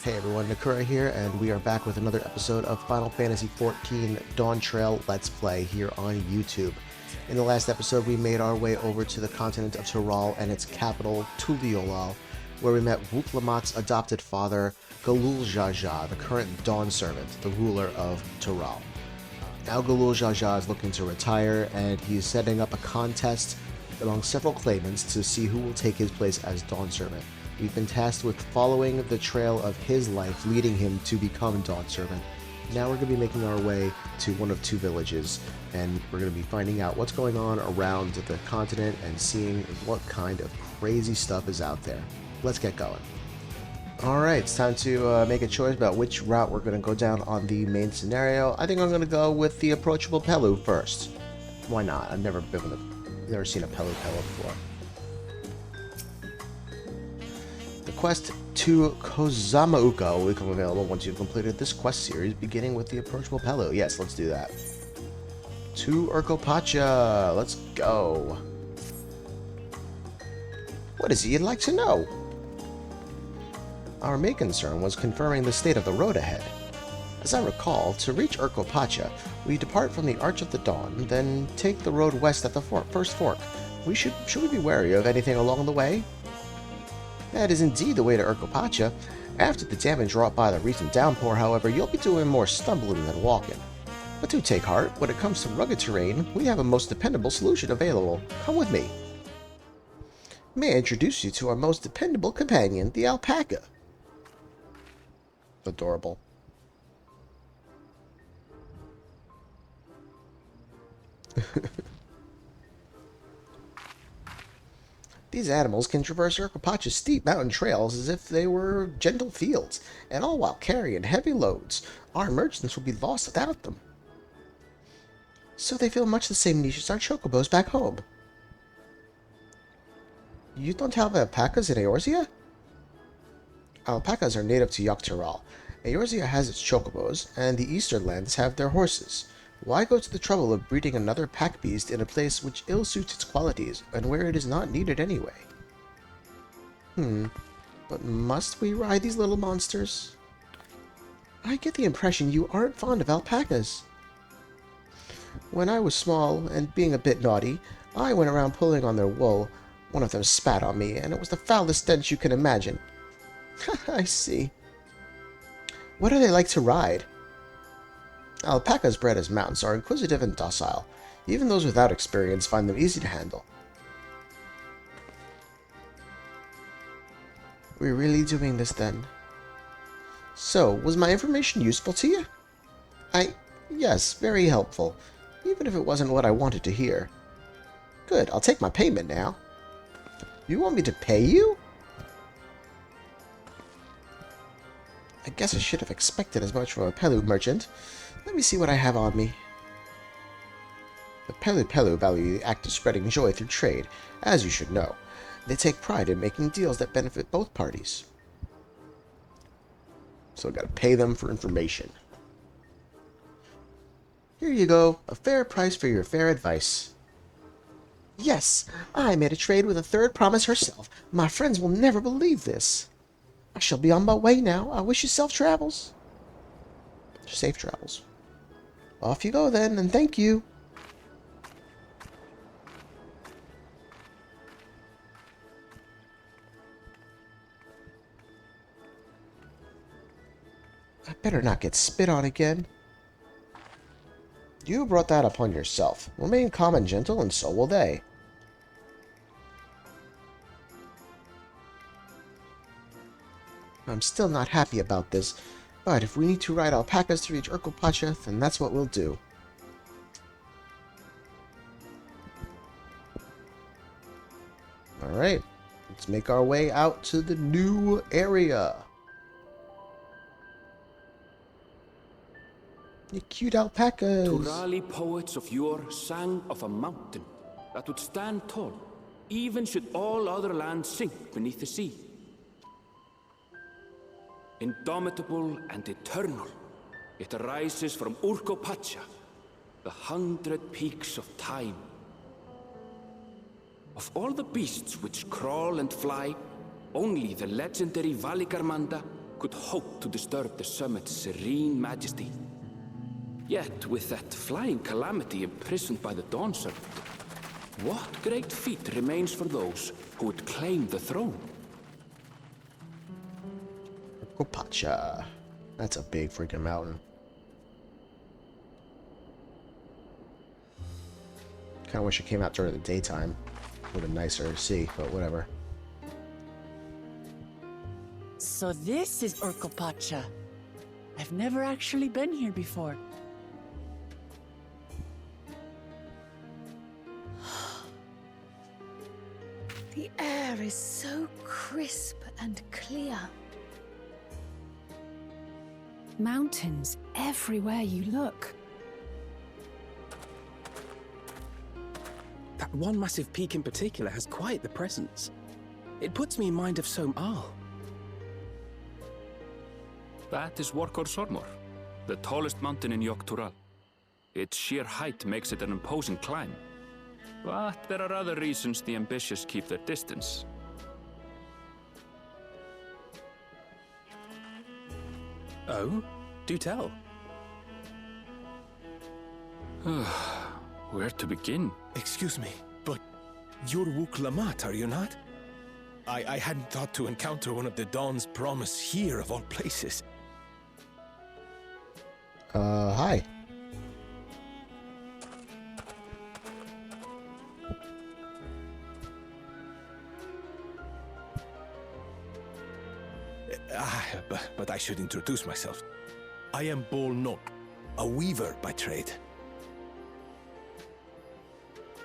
Hey everyone, Nakura here, and we are back with another episode of Final Fantasy XIV Dawntrail Let's Play here on YouTube. In the last episode, we made our way over to the continent of Tural and its capital, Tuliolal, where we met Wuk Lamat's adopted father, Galul Jaja, the current Dawnservant, the ruler of Tural. Now Galul Jaja is looking to retire, and he's setting up a contest among several claimants to see who will take his place as Dawnservant. We've been tasked with following the trail of his life, leading him to become Dawnservant. Now we're going to be making our way to one of two villages, and we're going to be finding out what's going on around the continent and seeing what kind of crazy stuff is out there. Let's get going. Alright, it's time to make a choice about which route we're going to go down on the main scenario. I think I'm going to go with the approachable Pelu first. Why not? I've never seen a Pelupelu before. The quest to Kozamauka will become available once you've completed this quest series, beginning with the approachable Pelu. Yes, let's do that. To Urqopacha, let's go. What is it you'd like to know? Our main concern was confirming the state of the road ahead. As I recall, to reach Urqopacha, we depart from the Arch of the Dawn, then take the road west at the first fork. Should we be wary of anything along the way? That is indeed the way to Urqopacha. After the damage wrought by the recent downpour, however, you'll be doing more stumbling than walking. But do take heart, when it comes to rugged terrain, we have a most dependable solution available. Come with me. May I introduce you to our most dependable companion, the alpaca. Adorable. These animals can traverse Urqopacha's steep mountain trails as if they were gentle fields, and all while carrying heavy loads. Our merchants will be lost without them. So they fill much the same niche as our chocobos back home. You don't have alpacas in Eorzea? Alpacas are native to Yogg-Tural. Eorzea has its chocobos, and the eastern lands have their horses. Why go to the trouble of breeding another pack beast in a place which ill-suits its qualities, and where it is not needed anyway? But must we ride these little monsters? I get the impression you aren't fond of alpacas. When I was small, and being a bit naughty, I went around pulling on their wool. One of them spat on me, and it was the foulest stench you can imagine. I see. What are they like to ride? Alpacas bred as mounts are inquisitive and docile. Even those without experience find them easy to handle. We're really doing this then. So, was my information useful to you? Yes, very helpful. Even if it wasn't what I wanted to hear. Good, I'll take my payment now. You want me to pay you? I guess I should have expected as much from a Pelu merchant. Let me see what I have on me. The Pelupelu value the act of spreading joy through trade, as you should know. They take pride in making deals that benefit both parties. So I gotta pay them for information. Here you go, a fair price for your fair advice. Yes, I made a trade with a third promise herself. My friends will never believe this. I shall be on my way now. I wish you safe travels. Safe travels. Off you go then, and thank you. I better not get spit on again. You brought that upon yourself. Remain calm and gentle, and so will they. I'm still not happy about this, but if we need to ride alpacas to reach Urqopacha, then that's what we'll do. Alright, let's make our way out to the new area. You cute alpacas. Turali poets of yore sang of a mountain that would stand tall, even should all other lands sink beneath the sea. Indomitable and eternal, it arises from Urqopacha, the 100 peaks of time. Of all the beasts which crawl and fly, only the legendary Valigarmanda could hope to disturb the summit's serene majesty. Yet, with that flying calamity imprisoned by the Dawnservant, what great feat remains for those who would claim the throne? Urqopacha. That's a big freaking mountain. Kinda wish it came out during the daytime. Would have been nicer to see, but whatever. So this is Urqopacha. I've never actually been here before. The air is so crisp and clear. Mountains everywhere you look. That one massive peak in particular has quite the presence. It puts me in mind of Som-Al. That is Urqopacha, the tallest mountain in Yogg-Tural. Its sheer height makes it an imposing climb. But there are other reasons the ambitious keep their distance. Oh? Do tell. Where to begin? Excuse me, but you're Wuk Lamat, are you not? I hadn't thought to encounter one of the Dawn's promise here of all places. Hi. But I should introduce myself. I am Bol Nok, a weaver by trade.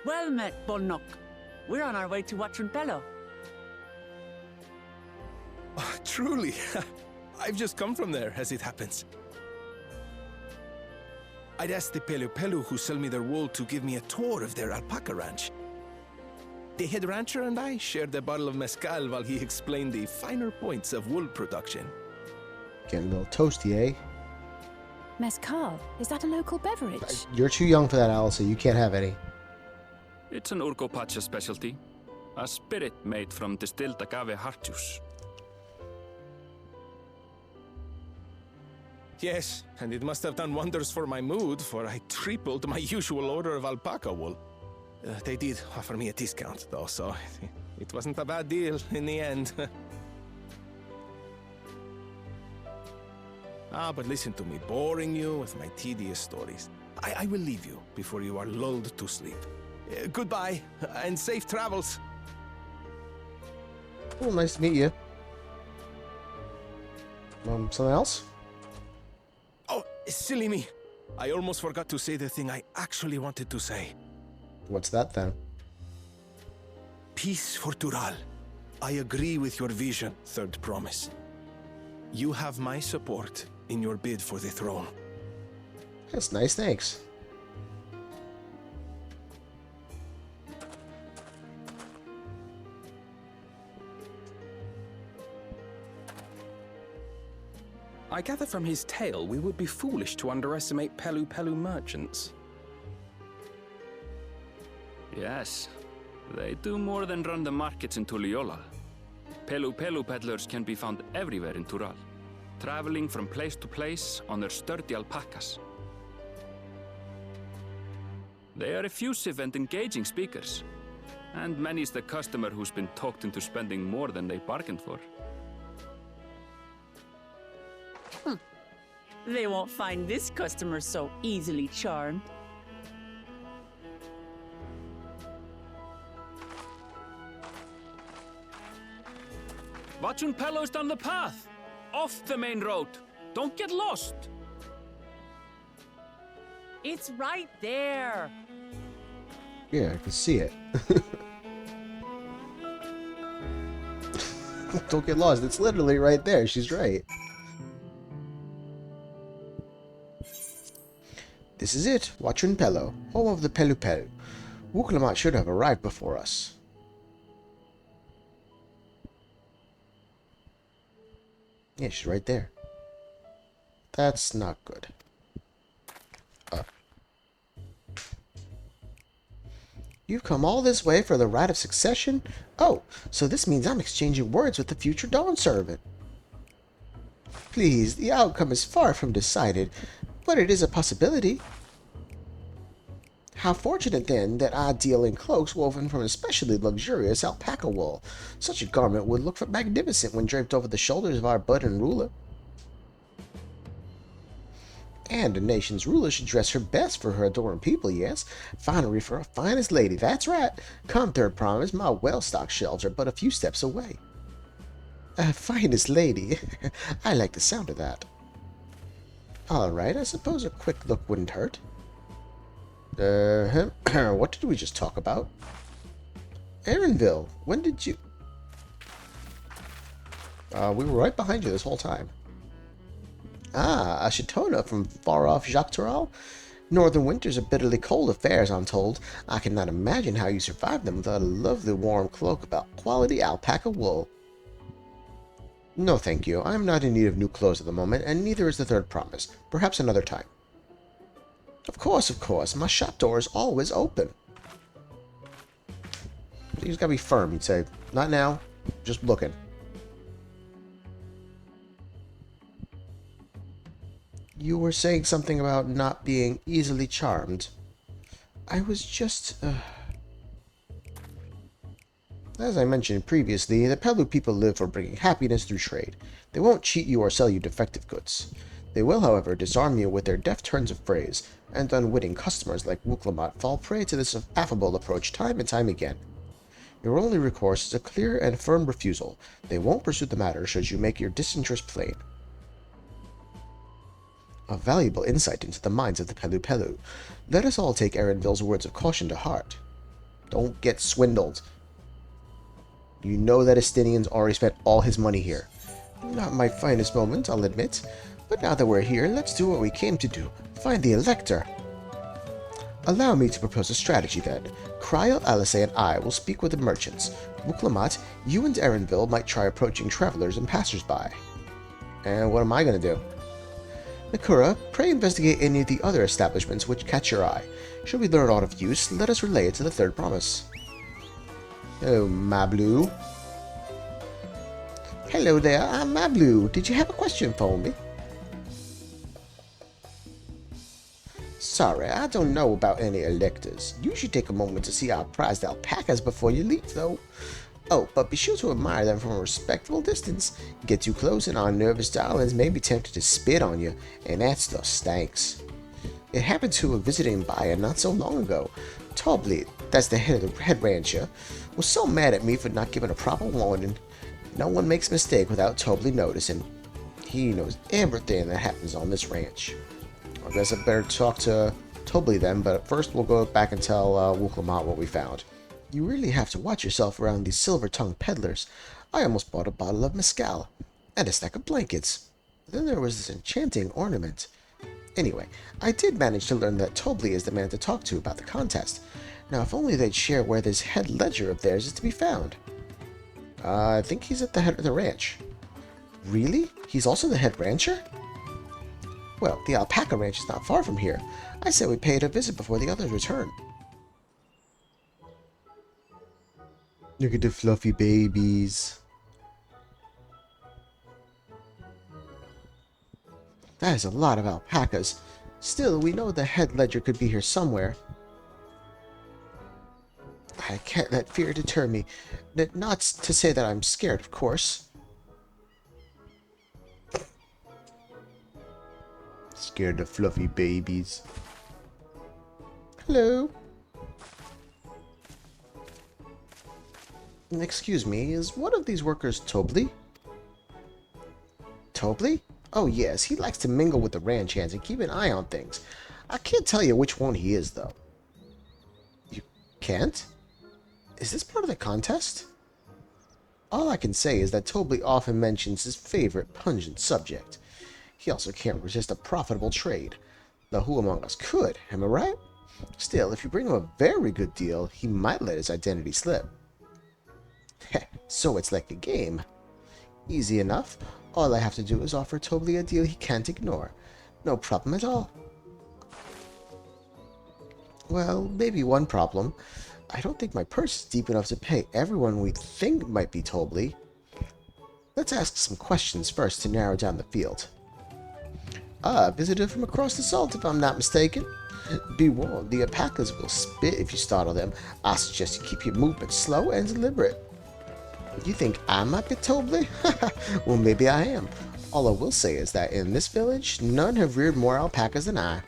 Well met, Bolnok. We're on our way to Urqopacha. Oh, truly, I've just come from there, as it happens. I'd asked the Pelupelu who sell me their wool to give me a tour of their alpaca ranch. The head rancher and I shared a bottle of mezcal while he explained the finer points of wool production. Getting a little toasty, eh? Mezcal, is that a local beverage? You're too young for that, Allison. You can't have any. It's an Urqopacha specialty. A spirit made from distilled agave heart juice. Yes, and it must have done wonders for my mood, for I tripled my usual order of alpaca wool. They did offer me a discount, though, so it wasn't a bad deal in the end. But listen to me, boring you with my tedious stories. I will leave you before you are lulled to sleep. Goodbye, and safe travels. Oh, nice to meet you. Something else? Oh, silly me. I almost forgot to say the thing I actually wanted to say. What's that then? Peace for Tural. I agree with your vision, Third Promise. You have my support in your bid for the throne. That's nice, thanks. I gather from his tale we would be foolish to underestimate Pelupelu merchants. Yes, they do more than run the markets in Tuliyollal. Pelupelu peddlers can be found everywhere in Tural, traveling from place to place on their sturdy alpacas. They are effusive and engaging speakers, and many's the customer who's been talked into spending more than they bargained for. They won't find this customer so easily charmed. Urqopacha is down the path! Off the main road! Don't get lost! It's right there. Yeah, I can see it. Don't get lost. It's literally right there. She's right. This is it, Urqopacha, home of the Pelupelu. Wuk Lamat should have arrived before us. Yeah, she's right there. That's not good. You've come all this way for the Rite of Succession? Oh, so this means I'm exchanging words with the future Dawnservant. Please, the outcome is far from decided, but it is a possibility. How fortunate, then, that I deal in cloaks woven from especially luxurious alpaca wool. Such a garment would look magnificent when draped over the shoulders of our budding ruler. And a nation's ruler should dress her best for her adoring people, yes. Finery for a finest lady, that's right. Come, third promise, my well-stocked shelves are but a few steps away. A finest lady? I like the sound of that. Alright, I suppose a quick look wouldn't hurt. What did we just talk about? Erinville, when did you... we were right behind you this whole time. Ah, a Chitona from far-off Dawntrail? Northern winters are bitterly cold affairs, I'm told. I cannot imagine how you survive them without a lovely warm cloak about quality alpaca wool. No, thank you. I am not in need of new clothes at the moment, and neither is the third promise. Perhaps another time. Of course. My shop door is always open. You just gotta be firm. You'd say, not now, just looking. You were saying something about not being easily charmed. I was just... As I mentioned previously, the Pelu people live for bringing happiness through trade. They won't cheat you or sell you defective goods. They will, however, disarm you with their deft turns of phrase, and unwitting customers like Wuk Lamat fall prey to this affable approach time and time again. Your only recourse is a clear and firm refusal. They won't pursue the matter should you make your disinterest plain. A valuable insight into the minds of the Pelupelu. Let us all take Erinville's words of caution to heart. Don't get swindled. You know that Estinian's already spent all his money here. Not my finest moment, I'll admit. But now that we're here, let's do what we came to do. Find the Elector. Allow me to propose a strategy then. Cryle, Alice, and I will speak with the merchants. Wuk Lamat, you and Erinville might try approaching travelers and passers-by. And what am I going to do? Nakura, pray investigate any of the other establishments which catch your eye. Should we learn aught of use, let us relay it to the third promise. Oh, Mablu. Hello there, I'm Mablu. Did you have a question for me? Sorry, I don't know about any electors. You should take a moment to see our prized alpacas before you leave, though. Oh, but be sure to admire them from a respectable distance. Get too close and our nervous darlings may be tempted to spit on you, and that stuff stinks. It happened to a visiting buyer not so long ago. Tobley, that's the head rancher, was so mad at me for not giving a proper warning. No one makes a mistake without Tobley noticing. He knows everything that happens on this ranch. I guess I better talk to Tobley then, but first we'll go back and tell Wuk Lamat what we found. You really have to watch yourself around these silver-tongued peddlers. I almost bought a bottle of mezcal and a stack of blankets. Then there was this enchanting ornament. Anyway, I did manage to learn that Tobley is the man to talk to about the contest. Now, if only they'd share where this head ledger of theirs is to be found. I think he's at the head of the ranch. Really? He's also the head rancher? Well, the alpaca ranch is not far from here. I say we pay it a visit before the others return. Look at the fluffy babies. That is a lot of alpacas. Still, we know the head ledger could be here somewhere. I can't let fear deter me. Not to say that I'm scared, of course. Scared of fluffy babies. Hello. Excuse me, is one of these workers Tobley? Tobley? Oh yes, he likes to mingle with the ranch hands and keep an eye on things. I can't tell you which one he is, though. You can't? Is this part of the contest? All I can say is that Tobley often mentions his favorite pungent subject. He also can't resist a profitable trade. Though who among us could, am I right? Still, if you bring him a very good deal, he might let his identity slip. Heh, so it's like a game. Easy enough. All I have to do is offer Tobley a deal he can't ignore. No problem at all. Well, maybe one problem. I don't think my purse is deep enough to pay everyone we think might be Tobley. Let's ask some questions first to narrow down the field. A visitor from across the salt, if I'm not mistaken. Be warned, the alpacas will spit if you startle them. I suggest you keep your movement slow and deliberate. You think I'm a bit Tobley? Well, maybe I am. All I will say is that in this village, none have reared more alpacas than I.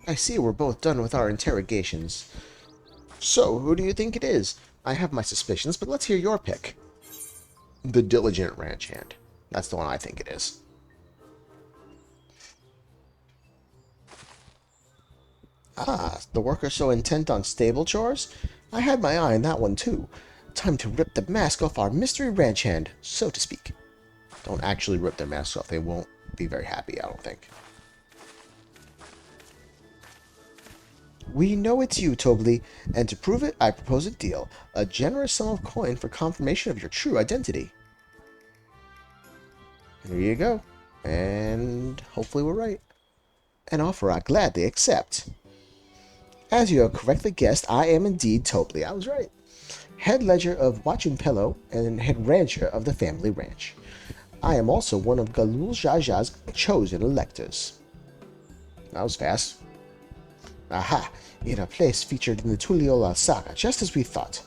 I see we're both done with our interrogations. So, who do you think it is? I have my suspicions, but let's hear your pick. The diligent ranch hand. That's the one I think it is. Ah, the worker so intent on stable chores? I had my eye on that one too. Time to rip the mask off our mystery ranch hand, so to speak. Don't actually rip their masks off. They won't be very happy, I don't think. We know it's you, Tobley, and to prove it, I propose a deal. A generous sum of coin for confirmation of your true identity. Here you go. And hopefully we're right. An offer I gladly accept. As you have correctly guessed, I am indeed Tobley. I was right. Head ledger of Urqopacha and head rancher of the family ranch. I am also one of Galul Jaja's chosen electors. That was fast. Aha! In a place featured in the Tuliola saga, just as we thought.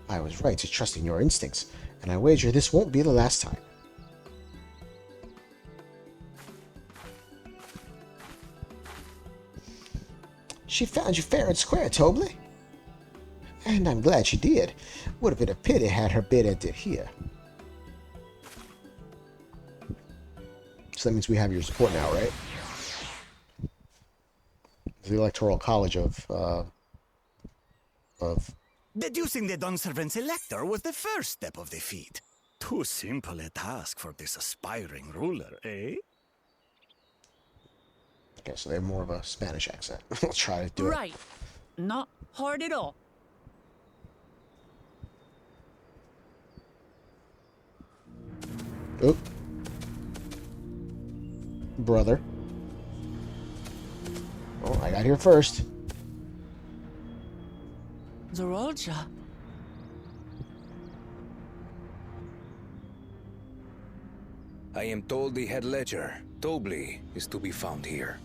I was right to trust in your instincts, and I wager this won't be the last time. She found you fair and square, Tobley. And I'm glad she did. Would have been a pity had her bid ended here. So that means we have your support now, right? The Electoral College of Deducing the Dawnservant's elector was the first step of the feat. Too simple a task for this aspiring ruler, eh? Okay, so they have more of a Spanish accent. Let's try to do it. Right. Not hard at all. Oop. Brother. Oh, I got here first. Zorolja. I am told the head ledger, Tobley, is to be found here.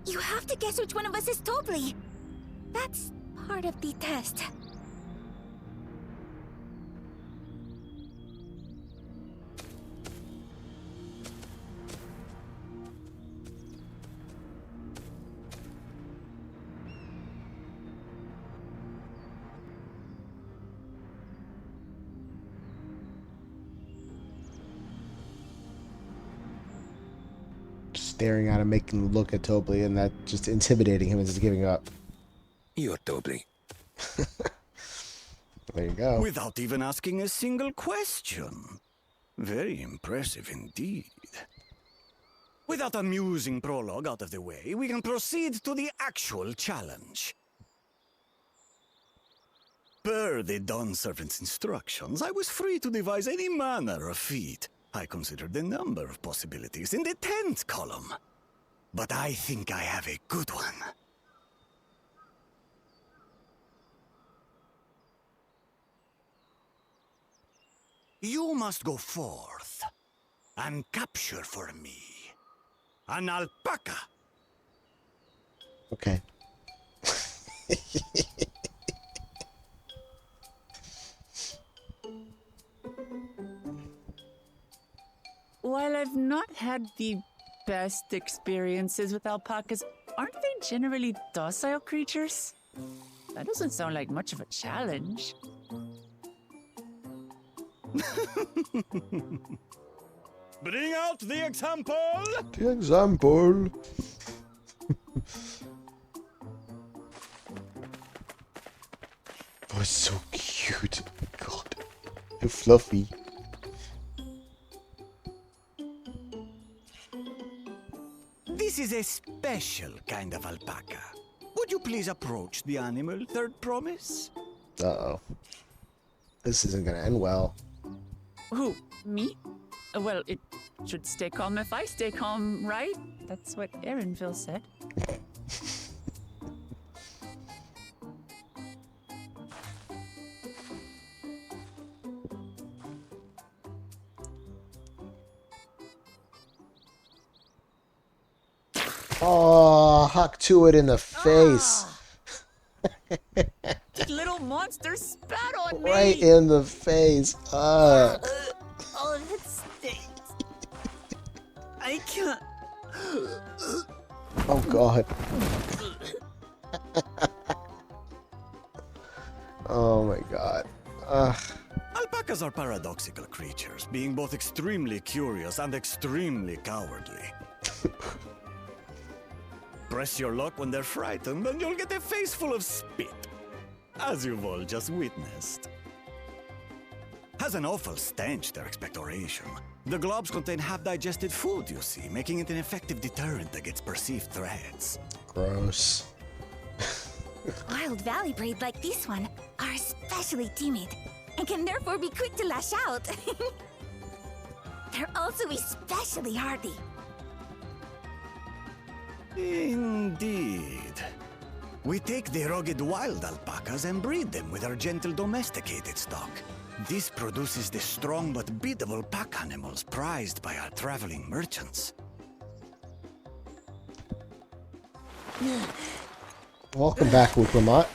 You have to guess which one of us is Tobley. That's part of the test. Staring at him, making him look at Tobley, and that just intimidating him into giving up. You're Tobley. There you go. Without even asking a single question. Very impressive indeed. With that amusing prologue out of the way, we can proceed to the actual challenge. Per the Dawnservant's instructions, I was free to devise any manner of feat. I considered a number of possibilities in the 10th column. But I think I have a good one. You must go forth and capture for me an alpaca. Okay. While I've not had the best experiences with alpacas, aren't they generally docile creatures? That doesn't sound like much of a challenge. Bring out the example! The example. Oh, it's so cute. God. And fluffy. This is a special kind of alpaca. Would you please approach the animal, third promise? Uh-oh. This isn't gonna end well. Who? Me? Well, it should stay calm if I stay calm, right? That's what Erinville said. Oh, huck to it in the face. That little monster spat on me! Right in the face. Oh, that stinks. I can't. Oh, God. Oh, my God. Alpacas are paradoxical creatures, being both extremely curious and extremely cowardly. Press your luck when they're frightened, and you'll get a face full of spit, as you've all just witnessed. Has an awful stench, their expectoration. The globs contain half-digested food, you see, making it an effective deterrent against perceived threats. Gross. Wild valley breed like this one are especially timid and can therefore be quick to lash out. They're also especially hardy. Indeed. We take the rugged wild alpacas and breed them with our gentle domesticated stock. This produces the strong but biddable pack animals prized by our traveling merchants. Welcome back, Wuk Lamat.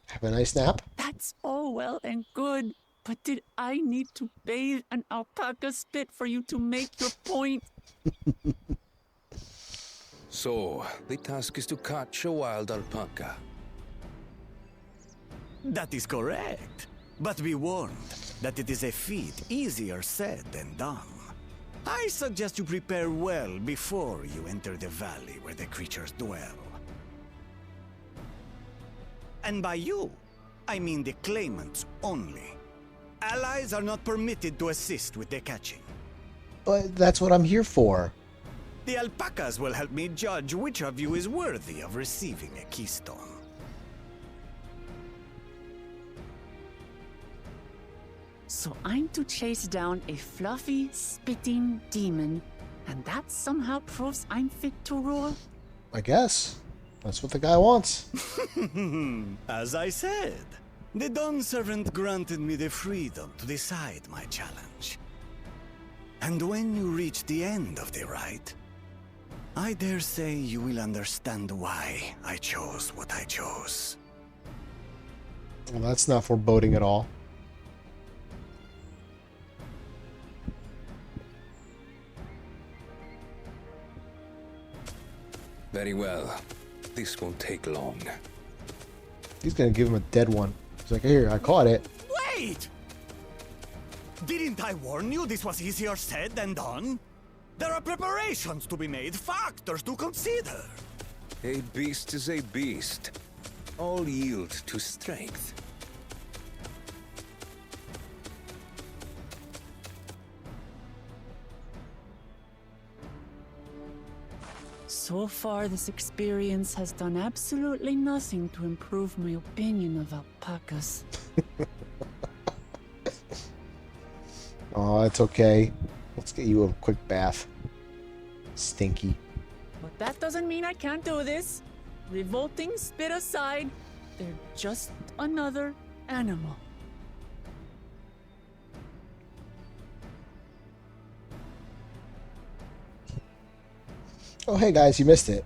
Have a nice nap. That's all well and good, but did I need to bathe an alpaca spit for you to make your point? So, the task is to catch a wild alpaca. That is correct. But be warned that it is a feat easier said than done. I suggest you prepare well before you enter the valley where the creatures dwell. And by you, I mean the claimants only. Allies are not permitted to assist with the catching. But that's what I'm here for. The alpacas will help me judge which of you is worthy of receiving a keystone. So I'm to chase down a fluffy, spitting demon, and that somehow proves I'm fit to rule? I guess. That's what the guy wants. As I said, the Dawnservant granted me the freedom to decide my challenge. And when you reach the end of the rite, I dare say you will understand why I chose what I chose. Well, that's not foreboding at all. Very well. This won't take long. He's gonna give him a dead one. He's like, here, I caught it. Wait! Didn't I warn you this was easier said than done? There are preparations to be made, factors to consider. A beast is a beast. All yield to strength. So far, this experience has done absolutely nothing to improve my opinion of alpacas. Oh, it's okay. Let's get you a quick bath. Stinky. But that doesn't mean I can't do this. Revolting spit aside, they're just another animal. Oh, hey guys, you missed it.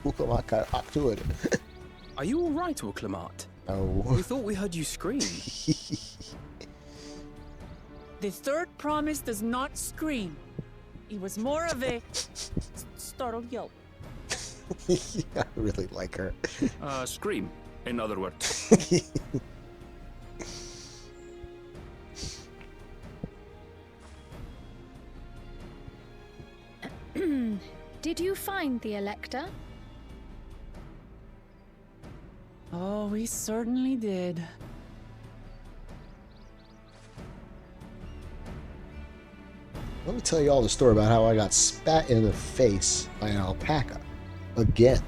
Wuk Lamat got hot to it. Are you alright, Wuk Lamat? Oh. We thought we heard you scream. The third promise does not scream. It was more of a startled yelp. I really like her. Scream, in other words. Did you find the Elector? Oh, we certainly did. Let me tell you all the story about how I got spat in the face by an alpaca. Again.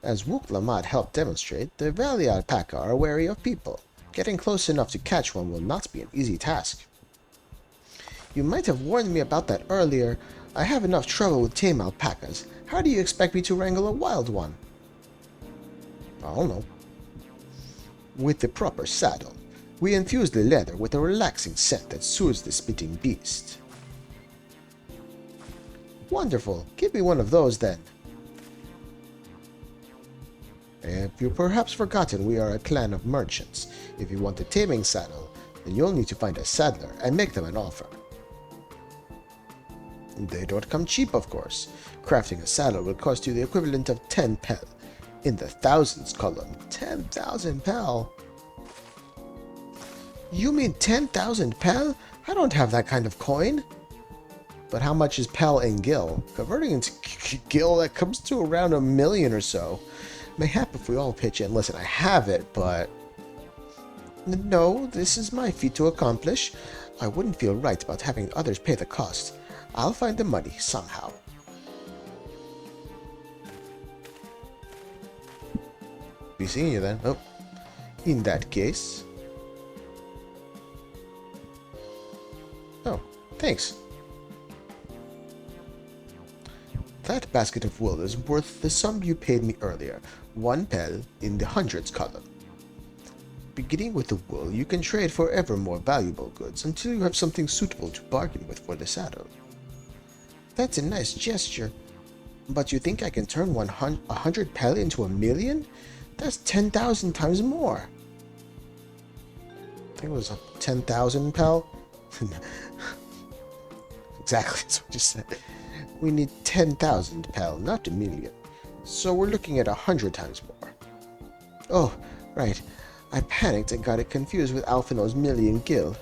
As Wuk Lamat helped demonstrate, the valley alpaca are wary of people. Getting close enough to catch one will not be an easy task. You might have warned me about that earlier. I have enough trouble with tame alpacas. How do you expect me to wrangle a wild one? I don't know. With the proper saddle, we infuse the leather with a relaxing scent that soothes the spitting beast. Wonderful. Give me one of those then. If you've perhaps forgotten, we are a clan of merchants. If you want a taming saddle, then you'll need to find a saddler and make them an offer. They don't come cheap, of course. Crafting a saddle will cost you the equivalent of 10 pel. In the thousands column. 10,000 pel? You mean 10,000 pel? I don't have that kind of coin. But how much is pel in gil? Converting into gil, that comes to around 1 million or so. Mayhap if we all pitch in. Listen, I have it, but... No, this is my feat to accomplish. I wouldn't feel right about having others pay the cost. I'll find the money somehow. Be seeing you then. Oh, in that case... Oh, thanks. That basket of wool is worth the sum you paid me earlier, 1 pel in the hundreds column. Beginning with the wool, you can trade for ever more valuable goods until you have something suitable to bargain with for the saddle. That's a nice gesture, but you think I can turn 100 pel into 1 million? That's 10,000 times more. I think it was 10,000 pel. Exactly, that's what you said. We need 10,000 pel, not 1 million. So we're looking at 100 times more. Oh, right. I panicked and got it confused with Alphino's million gil.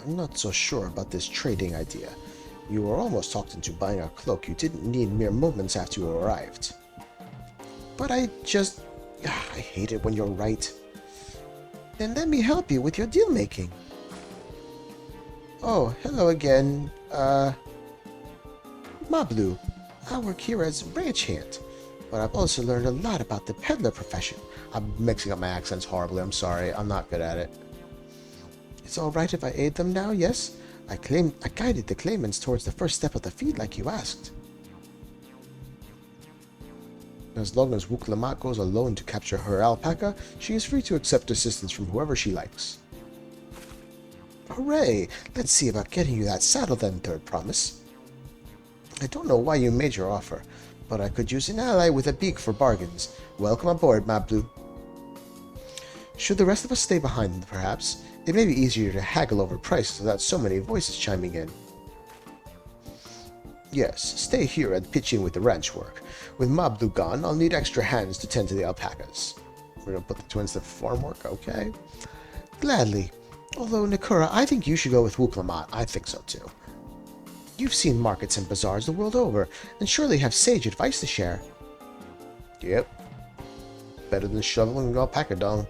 I'm not so sure about this trading idea. You were almost talked into buying a cloak you didn't need mere moments after you arrived. But I just... I hate it when you're right. Then let me help you with your deal making. Oh, hello again. Mablu. I work here as ranch hand, but I've also learned a lot about the peddler profession. I'm mixing up my accents horribly, I'm sorry. I'm not good at it. It's alright if I aid them now, yes? I guided the claimants towards the first step of the feed like you asked. As long as Wuk Lamat goes alone to capture her alpaca, she is free to accept assistance from whoever she likes. Hooray! Let's see about getting you that saddle then, Third Promise. I don't know why you made your offer, but I could use an ally with a beak for bargains. Welcome aboard, Mablu. Should the rest of us stay behind, perhaps? It may be easier to haggle over prices without so many voices chiming in. Yes, stay here and pitch in with the ranch work. With Mablu gone, I'll need extra hands to tend to the alpacas. We're gonna put the twins to farm work, okay? Gladly. Although, Nakura, I think you should go with Wuk Lamat. I think so too. You've seen markets and bazaars the world over, and surely have sage advice to share. Yep. Better than shoveling alpaca dung.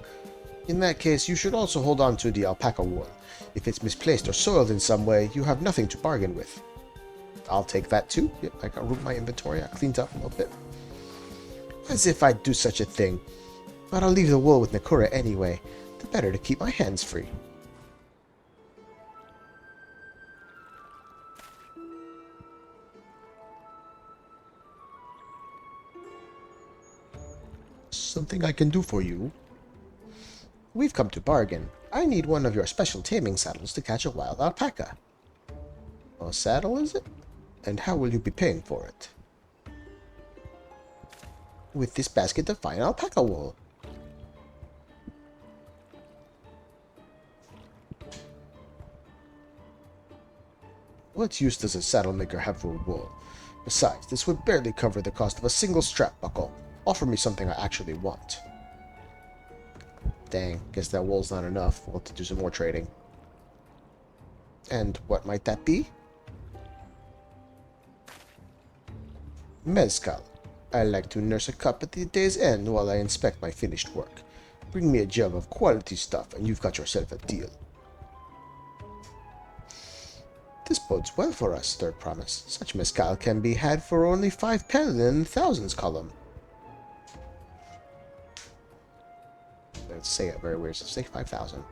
In that case, you should also hold on to the alpaca wool. If it's misplaced or soiled in some way, you have nothing to bargain with. I'll take that too. Yep, I got room my inventory. I cleaned up a little bit. As if I'd do such a thing. But I'll leave the wool with Nakura anyway. The better to keep my hands free. Something I can do for you? We've come to bargain. I need one of your special taming saddles to catch a wild alpaca. A saddle, is it? And how will you be paying for it? With this basket of fine alpaca wool. What use does a saddle maker have for wool? Besides, this would barely cover the cost of a single strap buckle. Offer me something I actually want. Dang, guess that wool's not enough. We'll have to do some more trading. And what might that be? Mezcal. I like to nurse a cup at the day's end while I inspect my finished work. Bring me a jug of quality stuff and you've got yourself a deal. This bodes well for us, Third Promise. Such mezcal can be had for only 5 pel in the thousands column. Let's say it very weird. So say 5,000.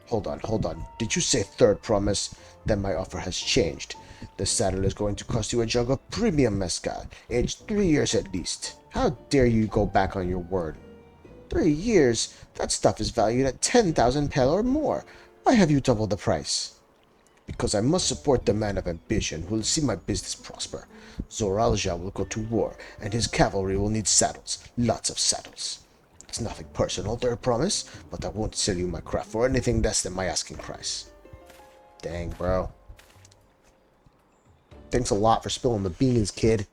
Hold on. Did you say Third Promise? Then my offer has changed. The saddle is going to cost you a jug of premium mezcal, aged 3 years at least. How dare you go back on your word? 3 years? That stuff is valued at 10,000 pel or more. Why have you doubled the price? Because I must support the man of ambition who will see my business prosper. Zoralja will go to war, and his cavalry will need saddles. Lots of saddles. It's nothing personal, there, I promise, but I won't sell you my craft for anything less than my asking price. Dang, bro. Thanks a lot for spilling the beans, kid.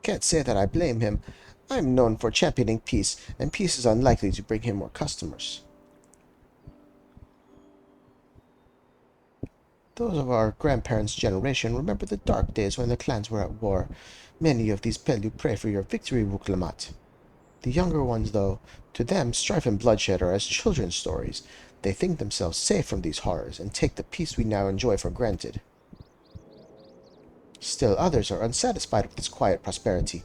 Can't say that I blame him. I'm known for championing peace, and peace is unlikely to bring him more customers. Those of our grandparents' generation remember the dark days when the clans were at war. Many of these Pelu pray for your victory, Wuk Lamat. The younger ones, though, to them, strife and bloodshed are as children's stories. They think themselves safe from these horrors, and take the peace we now enjoy for granted. Still others are unsatisfied with this quiet prosperity,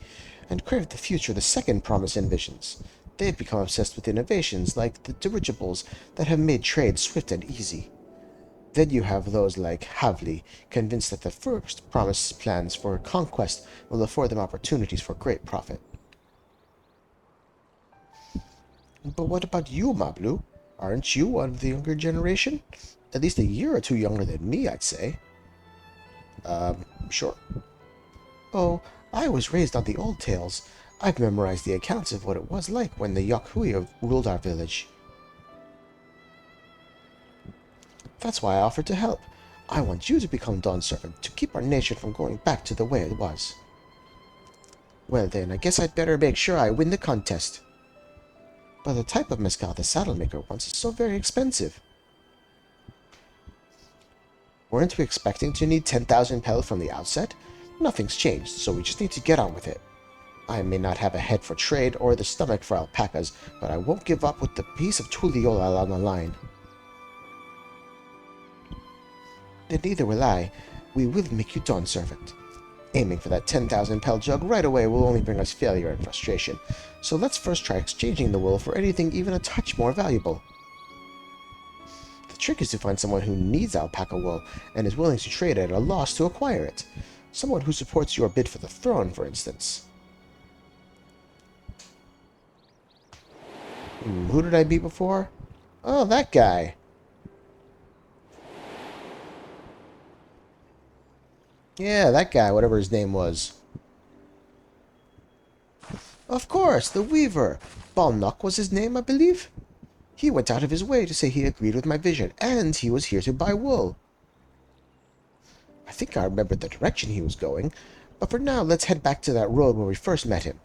and crave the future the second promise envisions. They've become obsessed with innovations like the dirigibles that have made trade swift and easy. Then you have those like Havli, convinced that the first promise plans for conquest will afford them opportunities for great profit. But what about you, Mablu? Aren't you one of the younger generation? At least a year or two younger than me, I'd say. Sure. Oh, I was raised on the old tales. I've memorized the accounts of what it was like when the Yakuya ruled our village. That's why I offered to help. I want you to become Dawnservant, to keep our nation from going back to the way it was. Well then, I guess I'd better make sure I win the contest. But the type of mezcal the saddlemaker wants is so very expensive. Weren't we expecting to need 10,000 pel from the outset? Nothing's changed, so we just need to get on with it. I may not have a head for trade or the stomach for alpacas, but I won't give up with the piece of Tuliola on the line. Then neither will I. We will make you Dawnservant. Aiming for that 10,000 pel jug right away will only bring us failure and frustration, so let's first try exchanging the wool for anything even a touch more valuable. The trick is to find someone who needs alpaca wool and is willing to trade at a loss to acquire it. Someone who supports your bid for the throne, for instance. Who did I beat before? Oh, that guy. Yeah, that guy, whatever his name was. Of course, the Weaver. Balnock was his name, I believe. He went out of his way to say he agreed with my vision, and he was here to buy wool. I think I remember the direction he was going, but for now, let's head back to that road where we first met him.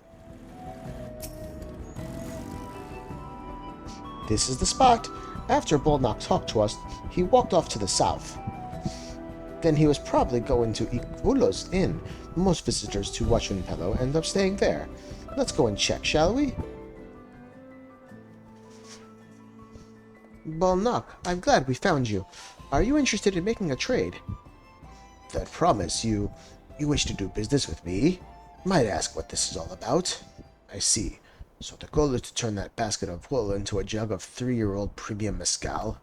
This is the spot. After Balnock talked to us, he walked off to the south. Then he was probably going to Ikulo's Inn. Most visitors to Huachunpelo end up staying there. Let's go and check, shall we? Balnock, I'm glad we found you. Are you interested in making a trade? That promise, you wish to do business with me? Might ask what this is all about. I see. So the goal is to turn that basket of wool into a jug of 3-year-old premium mezcal?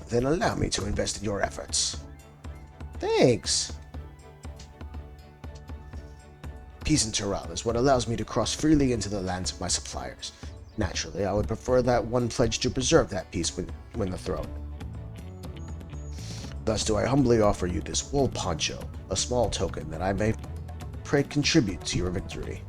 Then allow me to invest in your efforts. Thanks. Peace in Toral is what allows me to cross freely into the lands of my suppliers. Naturally, I would prefer that one pledge to preserve that peace win the throne. Thus do I humbly offer you this wool poncho, a small token that I may pray contribute to your victory.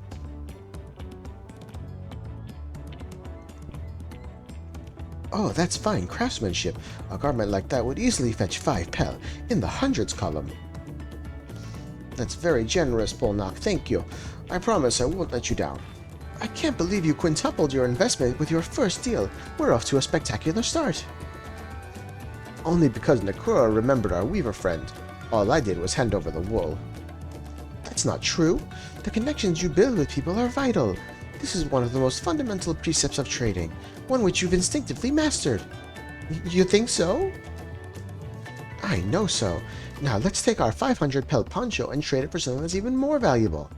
Oh, that's fine craftsmanship. A garment like that would easily fetch 5 pel, in the hundreds column. That's very generous, Balnock, thank you. I promise I won't let you down. I can't believe you quintupled your investment with your first deal. We're off to a spectacular start. Only because Nakura remembered our weaver friend. All I did was hand over the wool. That's not true. The connections you build with people are vital. This is one of the most fundamental precepts of trading, one which you've instinctively mastered. You think so? I know so. Now let's take our 500 pel poncho and trade it for something that's even more valuable.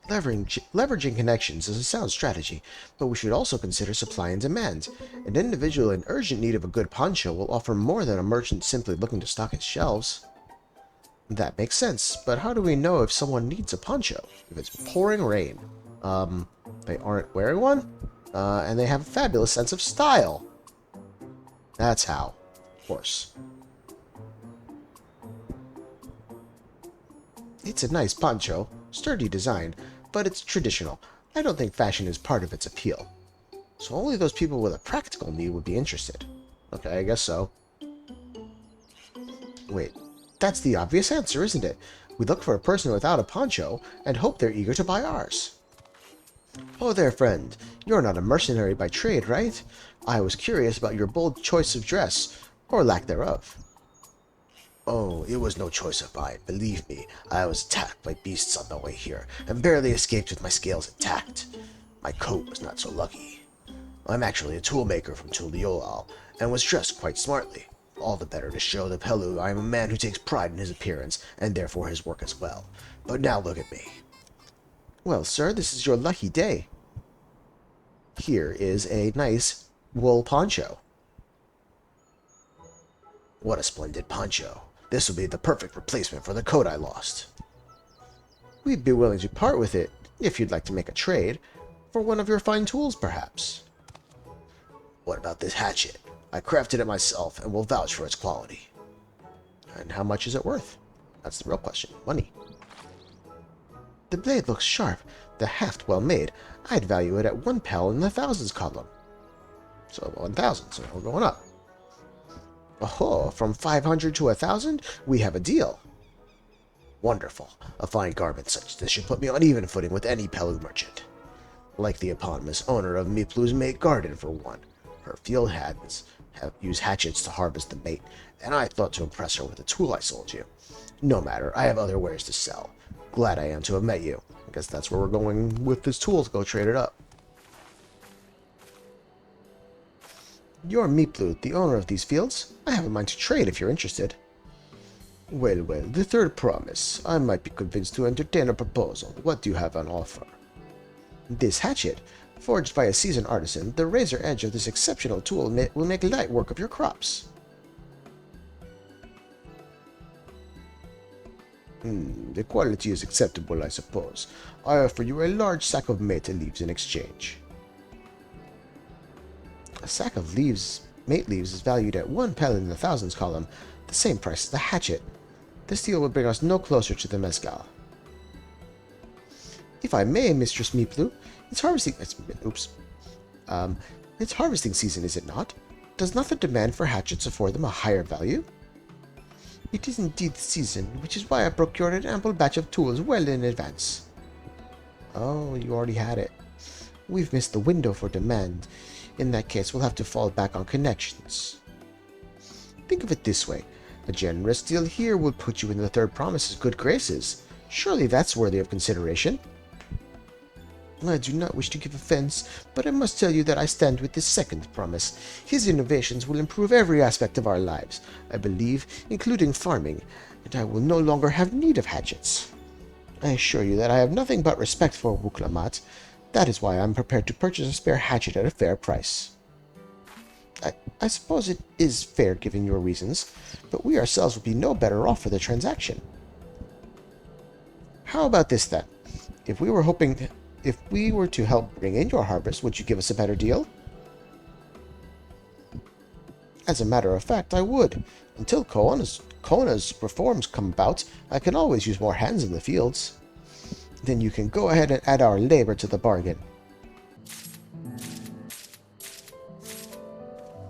Leveraging connections is a sound strategy, but we should also consider supply and demand. An individual in urgent need of a good poncho will offer more than a merchant simply looking to stock his shelves. That makes sense, but how do we know if someone needs a poncho? If it's pouring rain? They aren't wearing one, and they have a fabulous sense of style. That's how, of course. It's a nice poncho, sturdy design, but it's traditional. I don't think fashion is part of its appeal. So only those people with a practical need would be interested. Okay, I guess so. Wait, that's the obvious answer, isn't it? We look for a person without a poncho and hope they're eager to buy ours. Oh there, friend. You're not a mercenary by trade, right? I was curious about your bold choice of dress, or lack thereof. Oh, it was no choice of mine. Believe me, I was attacked by beasts on the way here, and barely escaped with my scales intact. My coat was not so lucky. I'm actually a toolmaker from Tuliolal, and was dressed quite smartly. All the better to show the Pelu I am a man who takes pride in his appearance, and therefore his work as well. But now look at me. Well, sir, this is your lucky day. Here is a nice wool poncho. What a splendid poncho. This will be the perfect replacement for the coat I lost. We'd be willing to part with it, if you'd like to make a trade, for one of your fine tools, perhaps. What about this hatchet? I crafted it myself and will vouch for its quality. And how much is it worth? That's the real question. Money. The blade looks sharp, the haft well made. I'd value it at 1 pel in the thousands column. So 1,000, so we're going up. Oh, from 500 to 1,000, we have a deal. Wonderful. A fine garment such as this should put me on even footing with any Pelu merchant. Like the eponymous owner of Miplu's mate garden, for one. Her field hands have used hatchets to harvest the mate, and I thought to impress her with the tool I sold you. No matter, I have other wares to sell. Glad I am to have met you. I guess that's where we're going with this tool to go trade it up. You're Miplu, the owner of these fields. I have a mind to trade if you're interested. Well, well, the third promise. I might be convinced to entertain a proposal. What do you have on offer? This hatchet. Forged by a seasoned artisan, the razor edge of this exceptional tool will make light work of your crops. The quality is acceptable, I suppose. I offer you a large sack of mate leaves in exchange. A sack of mate leaves is valued at 1 pel in the thousands column, the same price as the hatchet. This deal would bring us no closer to the mezcal. If I may, Mistress Miplu, it's harvesting season, is it not? Does not the demand for hatchets afford them a higher value? It is indeed the season, which is why I procured an ample batch of tools well in advance. Oh, you already had it. We've missed the window for demand. In that case, we'll have to fall back on connections. Think of it this way. A generous deal here will put you in the third promise's good graces. Surely that's worthy of consideration. I do not wish to give offense, but I must tell you that I stand with this second promise. His innovations will improve every aspect of our lives, I believe, including farming, and I will no longer have need of hatchets. I assure you that I have nothing but respect for Wuk Lamat. That is why I am prepared to purchase a spare hatchet at a fair price. I suppose it is fair given your reasons, but we ourselves would be no better off for the transaction. How about this then? If we were to help bring in your harvest, would you give us a better deal? As a matter of fact, I would. Until Kona's reforms come about, I can always use more hands in the fields. Then you can go ahead and add our labor to the bargain.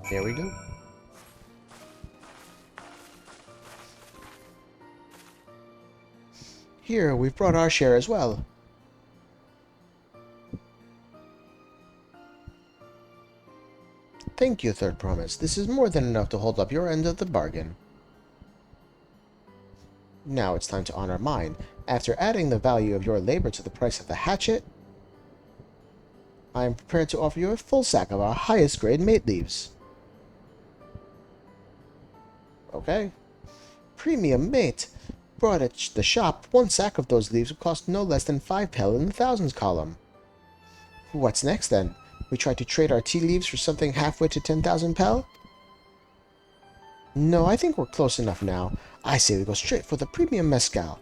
There we go. Here, we've brought our share as well. Thank you, Third Promise. This is more than enough to hold up your end of the bargain. Now it's time to honor mine. After adding the value of your labor to the price of the hatchet, I am prepared to offer you a full sack of our highest grade mate leaves. Okay. Premium mate. Brought at the shop, 1 sack of those leaves would cost no less than 5 pel in the thousands column. What's next then? We try to trade our tea leaves for something halfway to 10,000 pel? No, I think we're close enough now. I say we go straight for the premium mezcal.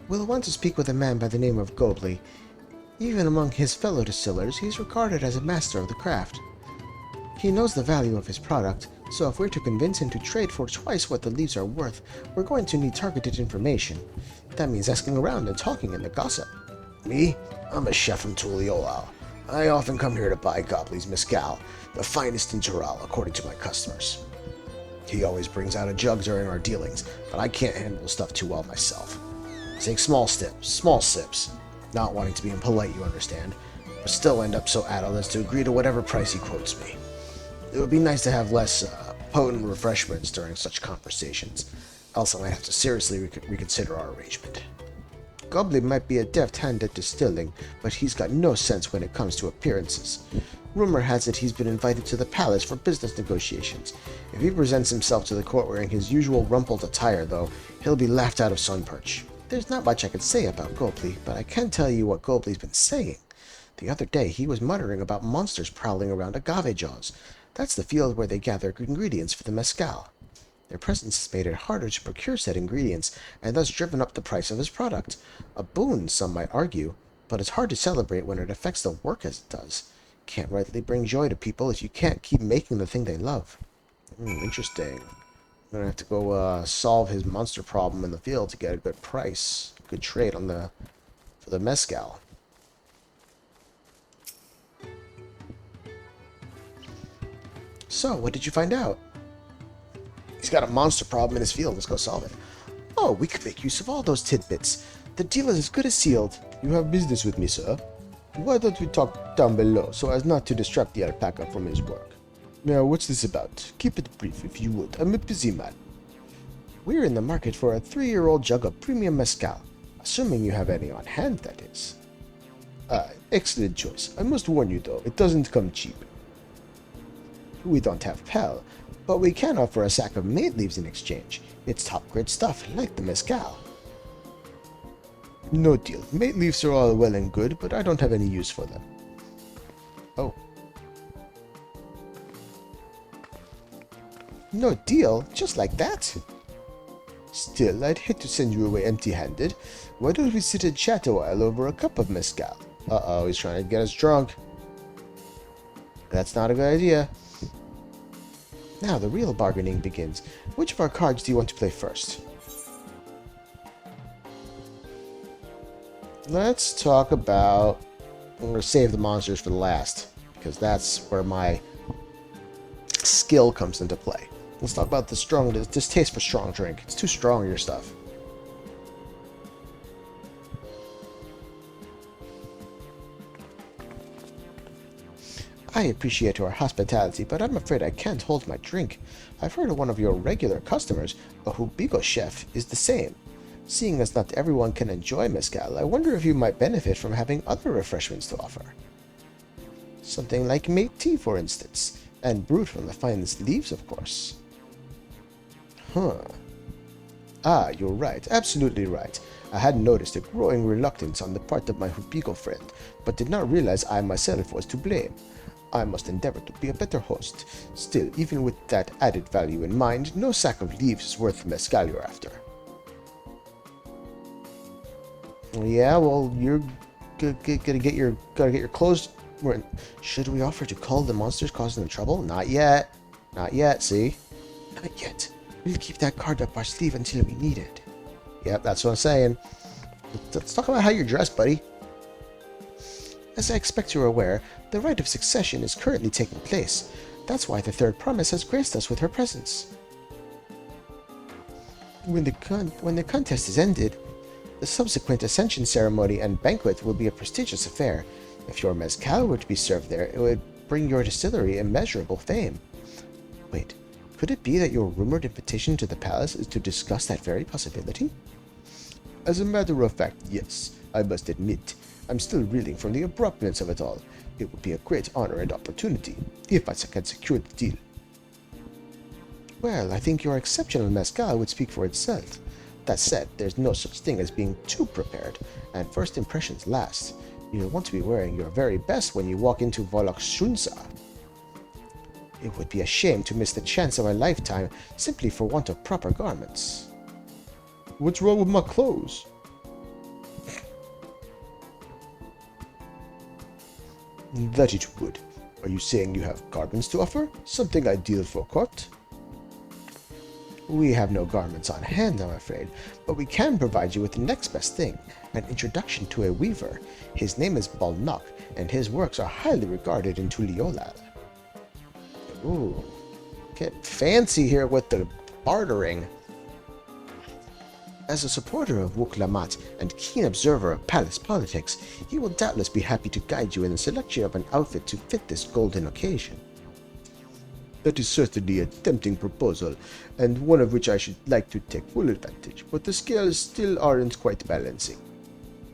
We'll want to speak with a man by the name of Gobley. Even among his fellow distillers, he's regarded as a master of the craft. He knows the value of his product, so if we're to convince him to trade for twice what the leaves are worth, we're going to need targeted information. That means asking around and talking in the gossip. Me? I'm a chef from Tuliolao. I often come here to buy Gobley's Mescal, the finest in Toral, according to my customers. He always brings out a jug during our dealings, but I can't handle the stuff too well myself. I take small sips, not wanting to be impolite, you understand, but still end up so addled as to agree to whatever price he quotes me. It would be nice to have less potent refreshments during such conversations, else I might have to seriously reconsider our arrangement. Gobley might be a deft hand at distilling, but he's got no sense when it comes to appearances. Rumor has it he's been invited to the palace for business negotiations. If he presents himself to the court wearing his usual rumpled attire, though, he'll be laughed out of Sunperch. There's not much I can say about Gobley, but I can tell you what Gobley's been saying. The other day, he was muttering about monsters prowling around Agave Jaws. That's the field where they gather ingredients for the mescal. Their presence has made it harder to procure said ingredients, and thus driven up the price of his product. A boon, some might argue, but it's hard to celebrate when it affects the work as it does. Can't rightly bring joy to people if you can't keep making the thing they love. Interesting. I'm gonna have to go solve his monster problem in the field to get a good price, good trade on for the mescal. So, what did you find out? He's got a monster problem in his field. Let's go solve it. Oh, we could make use of all those tidbits. The deal is as good as sealed. You have business with me, sir. Why don't we talk down below so as not to distract the alpaca from his work? Now, what's this about? Keep it brief, if you would. I'm a busy man. We're in the market for a 3-year-old jug of premium mescal. Assuming you have any on hand, that is. Excellent choice. I must warn you, though, it doesn't come cheap. We don't have Pel, but we can offer a sack of mate leaves in exchange. It's top-grade stuff, like the mescal. No deal. Mate leaves are all well and good, but I don't have any use for them. Oh. No deal? Just like that? Still, I'd hate to send you away empty-handed. Why don't we sit and chat a while over a cup of mescal? Uh-oh, he's trying to get us drunk. That's not a good idea. Now the real bargaining begins. Which of our cards do you want to play first? Let's talk about... I'm going to save the monsters for the last, because that's where my skill comes into play. Let's talk about the distaste for strong drink. It's too strong, your stuff. I appreciate your hospitality, but I'm afraid I can't hold my drink. I've heard of one of your regular customers, a Hubigo chef, is the same. Seeing as not everyone can enjoy mezcal, I wonder if you might benefit from having other refreshments to offer. Something like mate tea, for instance, and brewed from the finest leaves, of course. Huh. Ah, you're right, absolutely right. I had noticed a growing reluctance on the part of my Hubigo friend, but did not realize I myself was to blame. I must endeavor to be a better host. Still, even with that added value in mind, no sack of leaves is worth the mezcal you're after. Yeah, well, you're gotta get your clothes. Should we offer to cull the monsters causing them trouble? Not yet. Not yet, see? Not yet. We'll keep that card up our sleeve until we need it. Yep, that's what I'm saying. Let's talk about how you're dressed, buddy. As I expect you're aware, the Rite of Succession is currently taking place. That's why the Third Promise has graced us with her presence. When the contest is ended, the subsequent Ascension ceremony and banquet will be a prestigious affair. If your mezcal were to be served there, it would bring your distillery immeasurable fame. Wait, could it be that your rumored invitation to the palace is to discuss that very possibility? As a matter of fact, yes. I must admit, I'm still reeling from the abruptness of it all. It would be a great honor and opportunity, if I can secure the deal. Well, I think your exceptional mezcal would speak for itself. That said, there's no such thing as being too prepared, and first impressions last. You'll want to be wearing your very best when you walk into Volokshunsa. It would be a shame to miss the chance of a lifetime simply for want of proper garments. What's wrong with my clothes? That it would. Are you saying you have garments to offer? Something ideal for court? We have no garments on hand, I'm afraid, but we can provide you with the next best thing, an introduction to a weaver. His name is Balnok, and his works are highly regarded in Tuliolal. Ooh, get fancy here with the bartering. As a supporter of Wuk Lamat and keen observer of palace politics, he will doubtless be happy to guide you in the selection of an outfit to fit this golden occasion. That is certainly a tempting proposal, and one of which I should like to take full advantage, but the scales still aren't quite balancing.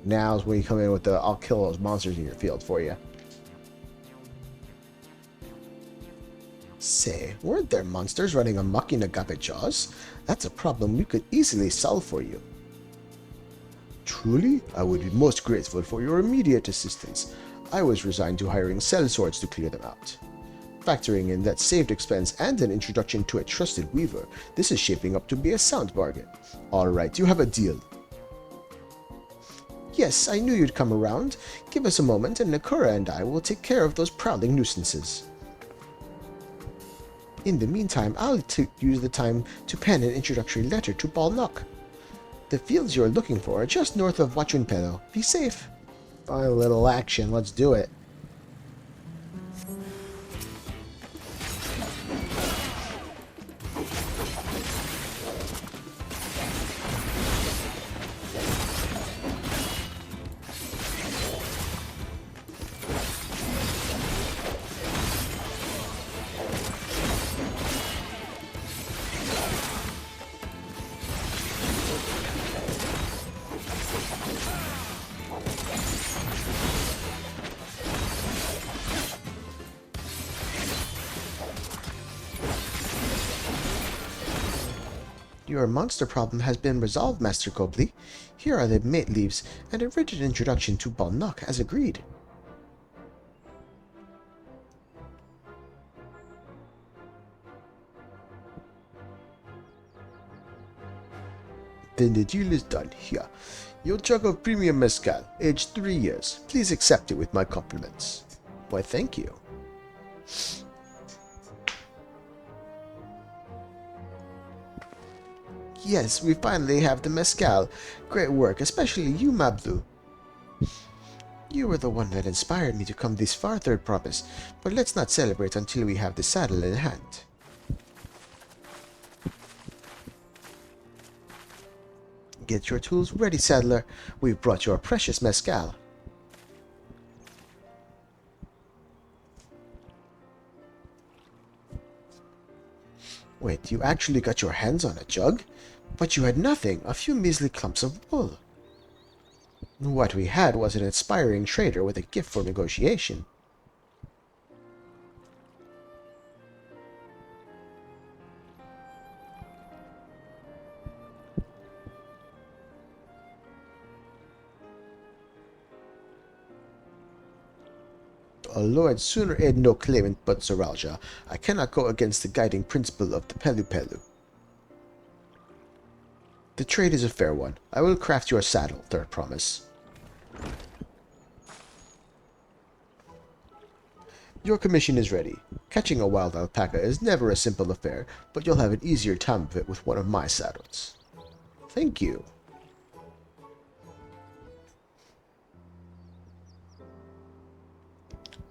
Now's when you come in with the I'll kill those monsters in your field for you. Say, weren't there monsters running amok in Agape Jaws? That's a problem we could easily solve for you. Truly, I would be most grateful for your immediate assistance. I was resigned to hiring sellswords to clear them out. Factoring in that saved expense and an introduction to a trusted weaver, this is shaping up to be a sound bargain. Alright, you have a deal. Yes, I knew you'd come around. Give us a moment and Nakura and I will take care of those prowling nuisances. In the meantime, I'll use the time to pen an introductory letter to Balnok. The fields you're looking for are just north of Wachunpelo. Be safe. Fine little action, let's do it. Your monster problem has been resolved, Master Cobley. Here are the mate leaves and a written introduction to Balnok as agreed. Then the deal is done. Here, your jug of premium mezcal, aged 3 years. Please accept it with my compliments. Why, thank you. Yes, we finally have the mezcal. Great work, especially you, Mablu. You were the one that inspired me to come this far, Third Promise, but let's not celebrate until we have the saddle in hand. Get your tools ready, Saddler. We've brought your precious mezcal. Wait, you actually got your hands on a jug? But you had nothing, a few measly clumps of wool. What we had was an inspiring trader with a gift for negotiation. Although I'd sooner aid no claimant but Zoralja, I cannot go against the guiding principle of the Pelupelu. The trade is a fair one. I will craft your saddle, Third Promise. Your commission is ready. Catching a wild alpaca is never a simple affair, but you'll have an easier time of it with one of my saddles. Thank you.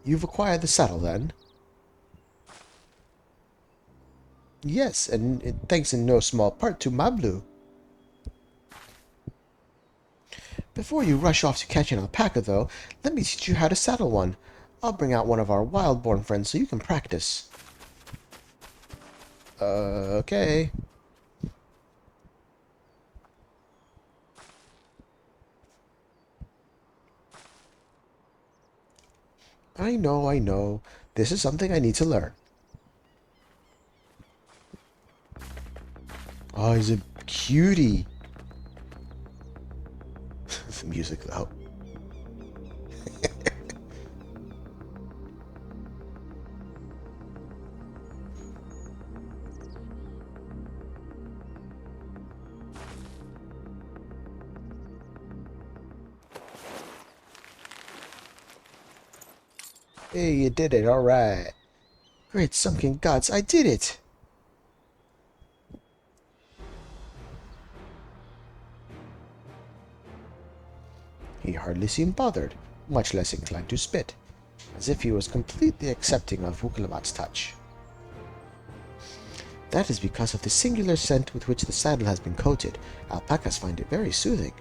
You've acquired the saddle, then? Yes, and thanks in no small part to Mablu. Before you rush off to catch an alpaca, though, let me teach you how to saddle one. I'll bring out one of our wild-born friends so you can practice. Okay. I know. This is something I need to learn. Oh, he's a cutie. The music, though. Hey, you did it, alright. Great sunken gods, I did it! He hardly seemed bothered, much less inclined to spit, as if he was completely accepting of Wuk Lamat's touch. That is because of the singular scent with which the saddle has been coated. Alpacas find it very soothing.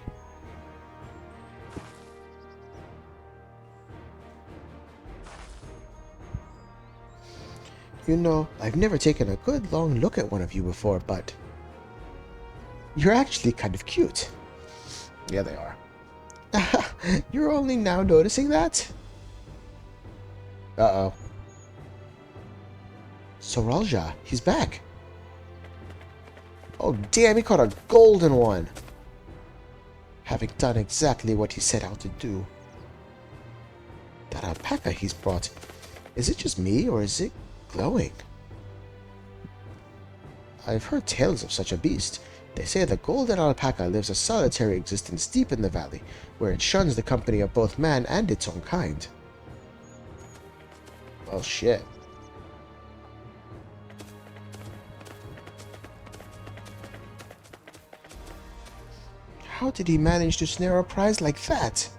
You know, I've never taken a good long look at one of you before, but you're actually kind of cute. Yeah, they are. You're only now noticing that? Uh-oh. Soralja, he's back. Oh, damn, he caught a golden one. Having done exactly what he set out to do. That alpaca he's brought, is it just me, or is it glowing? I've heard tales of such a beast. They say the golden alpaca lives a solitary existence deep in the valley, where it shuns the company of both man and its own kind. Well, shit. How did he manage to snare a prize like that?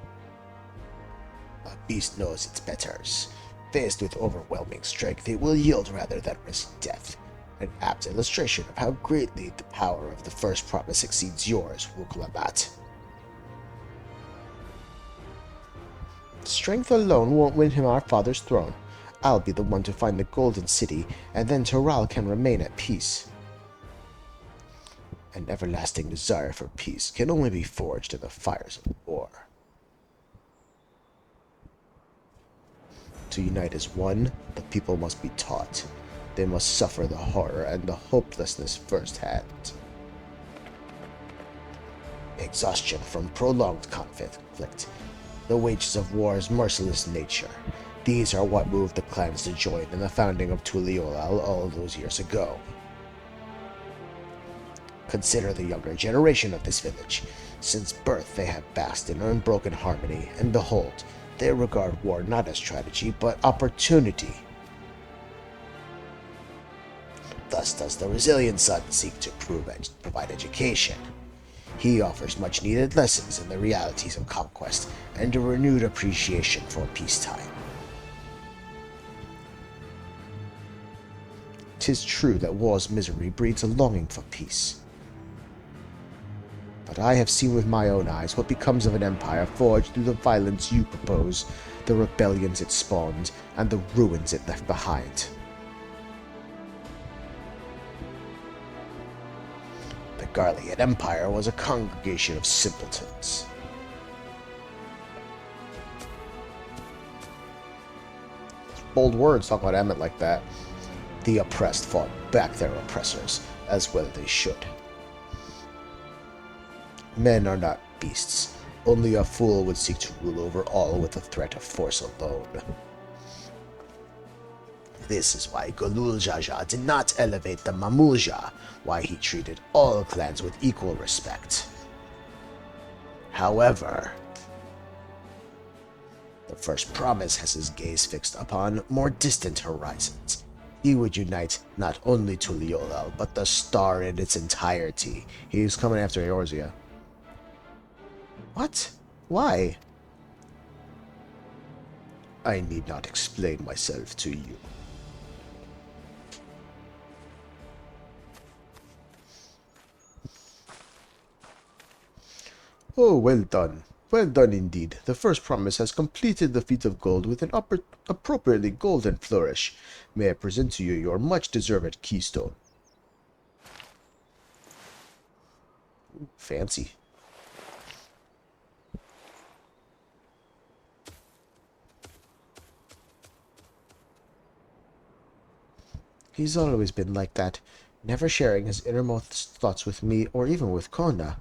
A beast knows its betters. Faced with overwhelming strength, it will yield rather than risk death. An apt illustration of how greatly the power of the first promise exceeds yours, Wuk Lamat. Strength alone won't win him our father's throne. I'll be the one to find the Golden City, and then Toral can remain at peace. An everlasting desire for peace can only be forged in the fires of war. To unite as one, the people must be taught. They must suffer the horror and the hopelessness firsthand. Exhaustion from prolonged conflict, the wages of war's merciless nature. These are what moved the clans to join in the founding of Tuliolal all those years ago. Consider the younger generation of this village. Since birth they have basked in unbroken harmony, and behold, they regard war not as strategy, but opportunity. Thus does the resilient son seek to provide education. He offers much-needed lessons in the realities of conquest and a renewed appreciation for peacetime. 'Tis true that war's misery breeds a longing for peace. But I have seen with my own eyes what becomes of an empire forged through the violence you propose, the rebellions it spawned, and the ruins it left behind. The Garlean Empire was a congregation of simpletons. Bold words, talk about Emmett like that. The oppressed fought back their oppressors, as well they should. Men are not beasts. Only a fool would seek to rule over all with the threat of force alone. This is why Golul Jaja did not elevate the Mamulja, why he treated all clans with equal respect. However, the first promise has his gaze fixed upon more distant horizons. He would unite not only Tuliolal, but the star in its entirety. He's coming after Eorzea. What? Why? I need not explain myself to you. Oh, well done. Well done indeed. The first promise has completed the feat of gold with an appropriately golden flourish. May I present to you your much-deserved keystone? Fancy. He's always been like that, never sharing his innermost thoughts with me or even with Kona.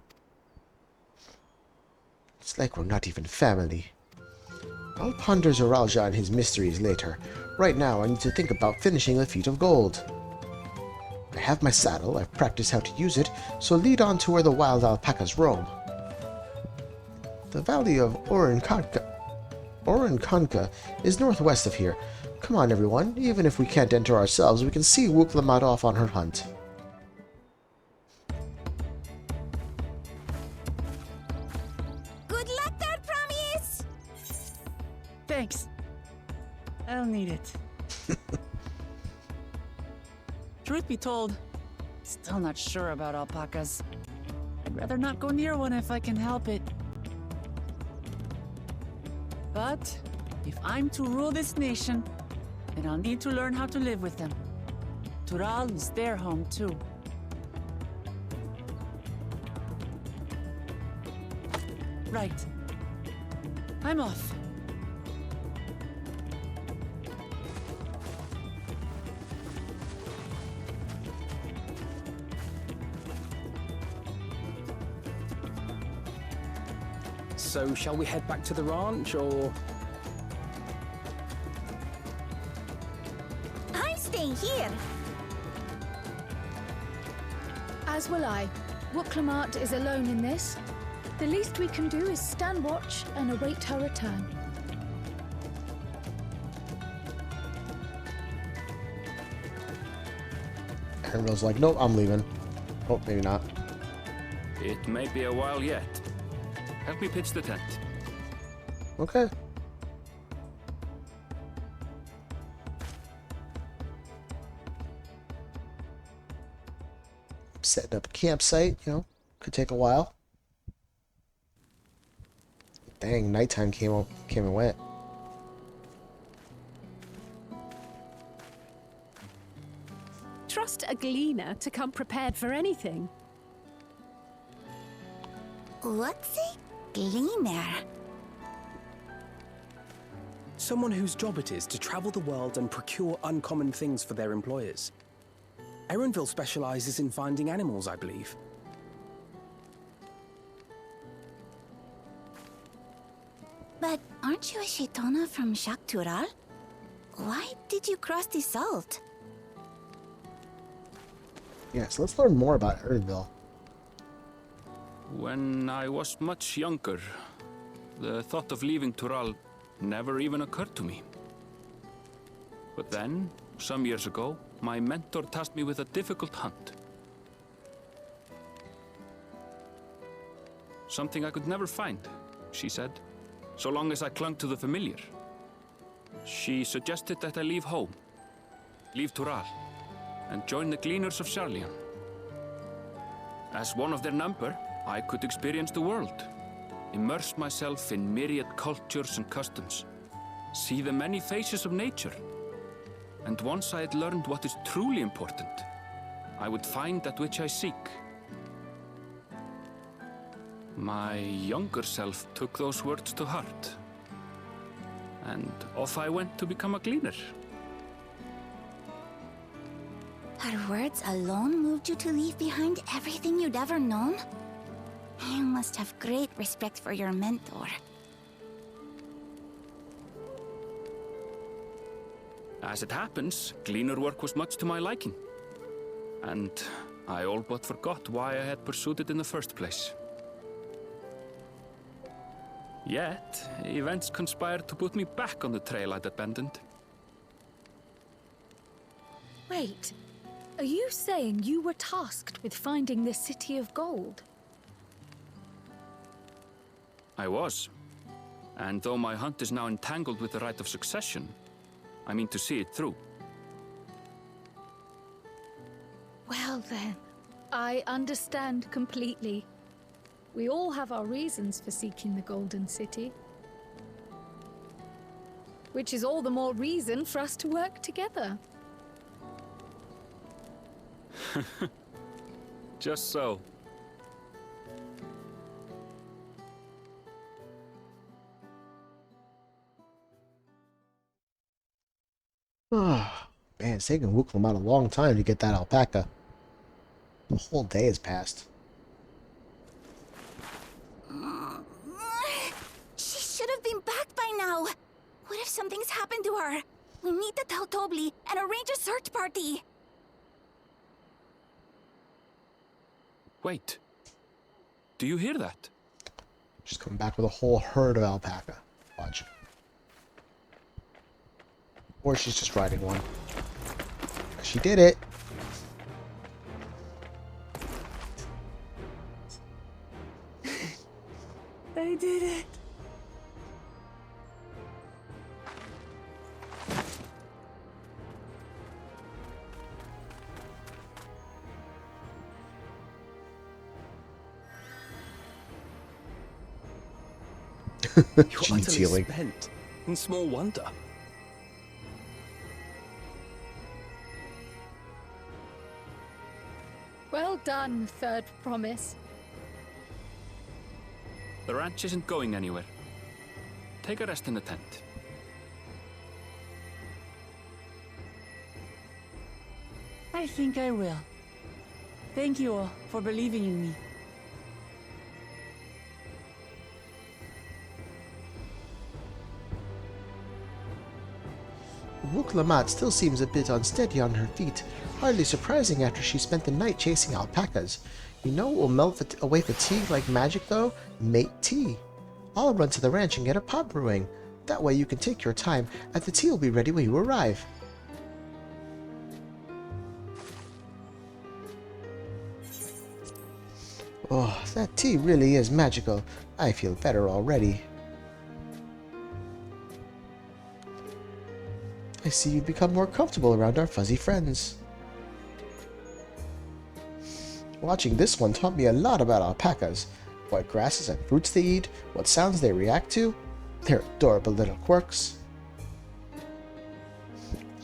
It's like we're not even family. I'll ponder Zoralja and his mysteries later. Right now, I need to think about finishing the feat of gold. I have my saddle, I've practiced how to use it, so lead on to where the wild alpacas roam. The valley of Urqopacha. Urqopacha is northwest of here. Come on, everyone. Even if we can't enter ourselves, we can see Wuk Lamat off on her hunt. Good luck there, Promise! Thanks. I'll need it. Truth be told, still not sure about alpacas. I'd rather not go near one if I can help it. But if I'm to rule this nation, then I'll need to learn how to live with them. Tural is their home too. Right. I'm off. So, shall we head back to the ranch, or...? I'm staying here. As will I. Wuk Lamat is alone in this. The least we can do is stand watch and await her return. Arundel's like, nope, I'm leaving. Oh, maybe not. It may be a while yet. Help me pitch the tent. Okay. Setting up a campsite, could take a while. Dang, nighttime came and went. Trust a gleaner to come prepared for anything. What's a gleaner? Someone whose job it is to travel the world and procure uncommon things for their employers. Erenville specializes in finding animals, I believe. But aren't you a Shaitana from Shak Tural? Why did you cross the salt? Yeah, so let's learn more about Arundel. When I was much younger, the thought of leaving Tural never even occurred to me. But then, some years ago, my mentor tasked me with a difficult hunt. Something I could never find, she said, so long as I clung to the familiar. She suggested that I leave home, leave Tural, and join the Gleaners of Sharlian. As one of their number, I could experience the world, immerse myself in myriad cultures and customs, see the many faces of nature. And once I had learned what is truly important, I would find that which I seek. My younger self took those words to heart, and off I went to become a gleaner. Her words alone moved you to leave behind everything you'd ever known? You must have great respect for your mentor. As it happens, gleaner work was much to my liking, and I all but forgot why I had pursued it in the first place. Yet, events conspired to put me back on the trail I'd abandoned. Wait, are you saying you were tasked with finding the City of Gold? I was. And though my hunt is now entangled with the Rite of Succession, I mean to see it through. Well then, I understand completely. We all have our reasons for seeking the Golden City. Which is all the more reason for us to work together. Just so. Man, it's taken Wuk Lamat a long time to get that alpaca. The whole day has passed. She should have been back by now. What if something's happened to her? We need to tell Tobli and arrange a search party. Wait. Do you hear that? She's coming back with a whole herd of alpaca. Watch. Or she's just riding one. She did it! I did it. You're Gene's utterly healing. spent. And small wonder. Well done, Third Promise. The ranch isn't going anywhere. Take a rest in the tent. I think I will. Thank you all for believing in me. Wuk Lamat still seems a bit unsteady on her feet, hardly surprising after she spent the night chasing alpacas. You know what will melt away fatigue like magic, though? Mate tea. I'll run to the ranch and get a pot brewing. That way you can take your time, and the tea will be ready when you arrive. Oh, that tea really is magical. I feel better already. I see you've become more comfortable around our fuzzy friends. Watching this one taught me a lot about alpacas. What grasses and fruits they eat, what sounds they react to, their adorable little quirks.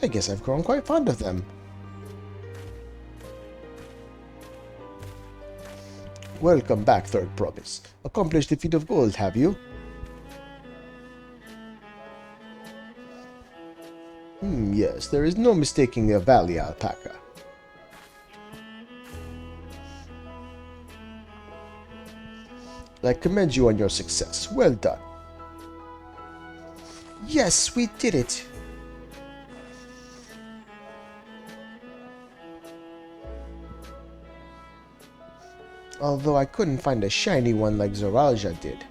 I guess I've grown quite fond of them. Welcome back, Third Promise. Accomplished the feat of gold, have you? Yes, there is no mistaking a valley alpaca. I commend you on your success. Well done. Yes, we did it. Although I couldn't find a shiny one like Zoralja did.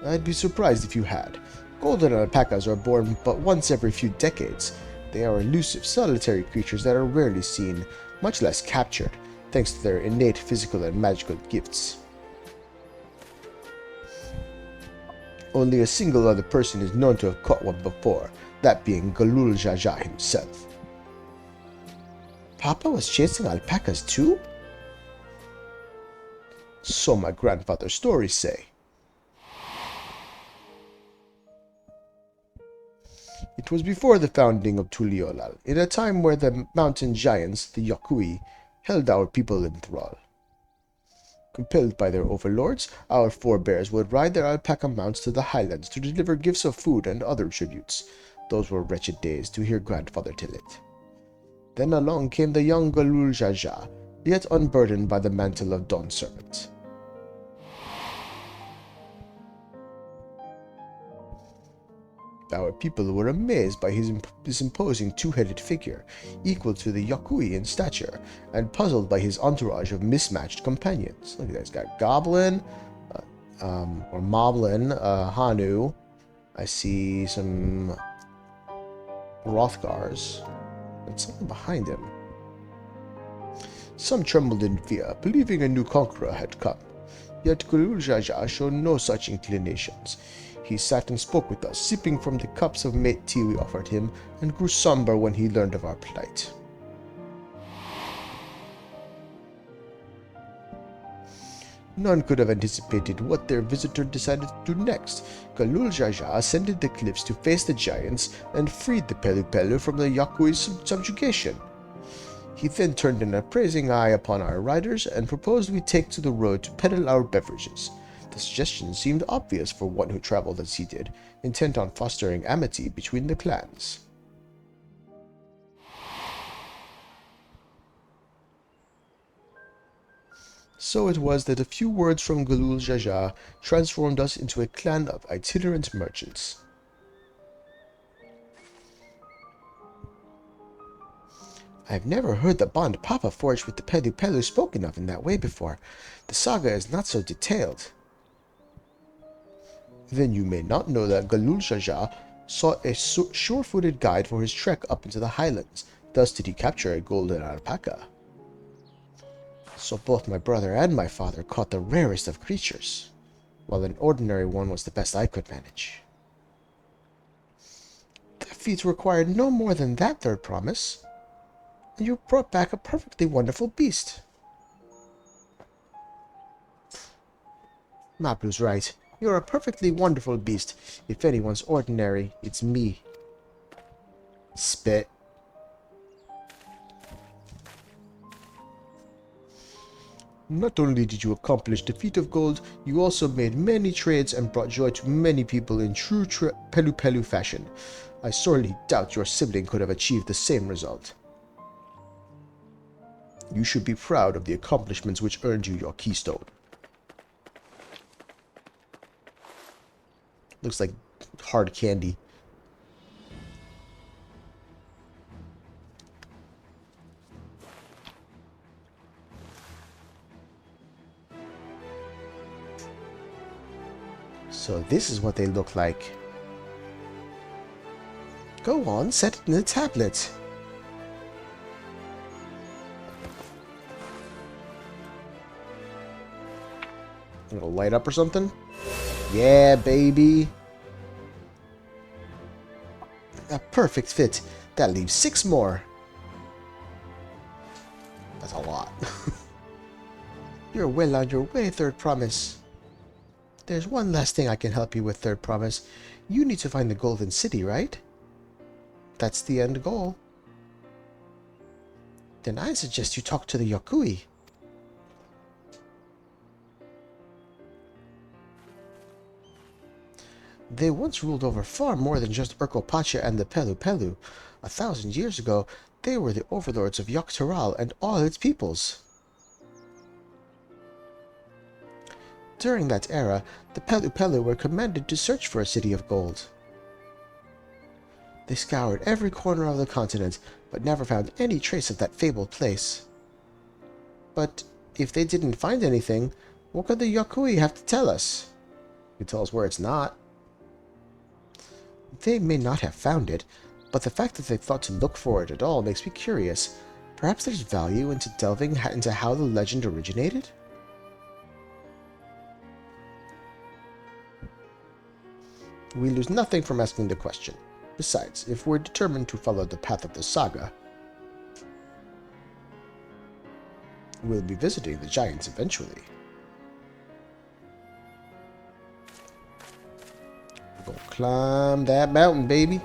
I'd be surprised if you had. Golden alpacas are born but once every few decades. They are elusive, solitary creatures that are rarely seen, much less captured, thanks to their innate physical and magical gifts. Only a single other person is known to have caught one before, that being Galul Jaja himself. Papa was chasing alpacas too? So my grandfather's stories say. It was before the founding of Tuliolal, in a time where the mountain giants, the Yokui, held our people in thrall. Compelled by their overlords, our forebears would ride their alpaca mounts to the highlands to deliver gifts of food and other tributes. Those were wretched days, to hear grandfather tell it. Then along came the young Galul Jaja, yet unburdened by the mantle of Dawnservant. Our people were amazed by his imposing two-headed figure, equal to the Yokui in stature, and puzzled by his entourage of mismatched companions. Look at that, he's got Goblin, or Moblin, Hanu. I see some Rothgars, and something behind him. Some trembled in fear, believing a new conqueror had come. Yet Galul Jaja showed no such inclinations. He sat and spoke with us, sipping from the cups of mate tea we offered him, and grew somber when he learned of our plight. None could have anticipated what their visitor decided to do next. Galul Jaja ascended the cliffs to face the giants and freed the Pelupelu from the Yakui's subjugation. He then turned an appraising eye upon our riders and proposed we take to the road to peddle our beverages. The suggestion seemed obvious for one who traveled as he did, intent on fostering amity between the clans. So it was that a few words from Galul Jaja transformed us into a clan of itinerant merchants. I've never heard the bond Papa forged with the Pelupelu spoken of in that way before. The saga is not so detailed. Then you may not know that Galul Shaja sought a sure-footed guide for his trek up into the highlands. Thus did he capture a golden alpaca. So both my brother and my father caught the rarest of creatures, while an ordinary one was the best I could manage. The feat required no more than that, third promise, and you brought back a perfectly wonderful beast. Maplu's right. You're a perfectly wonderful beast. If anyone's ordinary, it's me. Spit. Not only did you accomplish the feat of gold, you also made many trades and brought joy to many people in true Pelupelu fashion. I sorely doubt your sibling could have achieved the same result. You should be proud of the accomplishments which earned you your keystone. Looks like hard candy. So this is what they look like. Go on, set it in the tablet. It'll light up or something? Yeah, baby. A perfect fit. That leaves 6 more. That's a lot. You're well on your way, third promise. There's one last thing I can help you with, third promise. You need to find the Golden City, right? That's the end goal. Then I suggest you talk to the Yokui. They once ruled over far more than just Urqopacha and the Pelupelu. 1,000 years ago, they were the overlords of Yogg-Saral and all its peoples. During that era, the Pelupelu were commanded to search for a city of gold. They scoured every corner of the continent, but never found any trace of that fabled place. But if they didn't find anything, what could the Yokui have to tell us? They could tell us where it's not. They may not have found it, but the fact that they thought to look for it at all makes me curious. Perhaps there's value into delving into how the legend originated? We lose nothing from asking the question. Besides, if we're determined to follow the path of the saga, we'll be visiting the giants eventually. We're gonna climb that mountain, baby.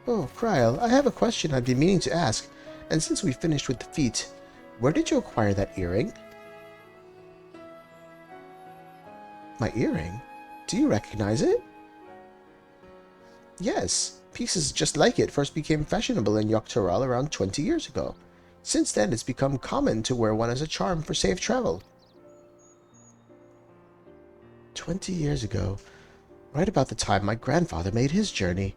Oh, Kryl, I have a question I've been meaning to ask. And since we finished with the feat, where did you acquire that earring? My earring? Do you recognize it? Yes, pieces just like it first became fashionable in Yogg-Saral around 20 years ago. Since then, it's become common to wear one as a charm for safe travel. 20 years ago, right about the time my grandfather made his journey.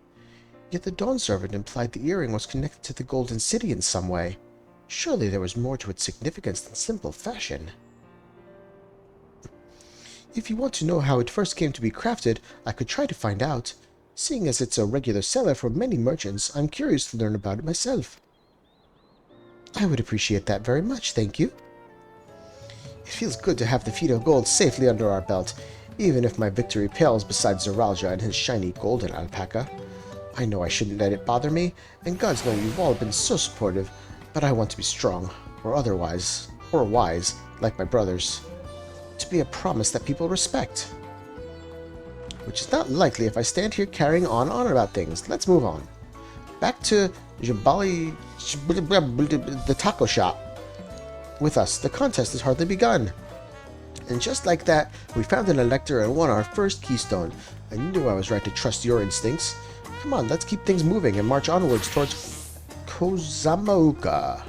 Yet the Dawnservant implied the earring was connected to the Golden City in some way. Surely there was more to its significance than simple fashion. If you want to know how it first came to be crafted, I could try to find out. Seeing as it's a regular seller for many merchants, I'm curious to learn about it myself. I would appreciate that very much, thank you. It feels good to have the feat of gold safely under our belt, even if my victory pales beside Zeralja and his shiny golden alpaca. I know I shouldn't let it bother me, and gods know you've all been so supportive, but I want to be strong, or otherwise, or wise, like my brothers. To be a promise that people respect. Which is not likely if I stand here carrying on about things. Let's move on. Back to Jabali, the taco shop. With us, the contest has hardly begun. And just like that, we found an elector and won our first keystone. I knew I was right to trust your instincts. Come on, let's keep things moving and march onwards towards Kozamaoka.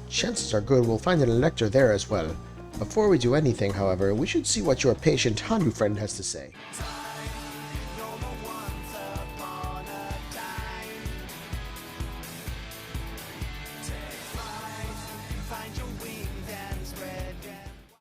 Chances are good we'll find an elector there as well. Before we do anything, however, we should see what your patient Handu friend has to say.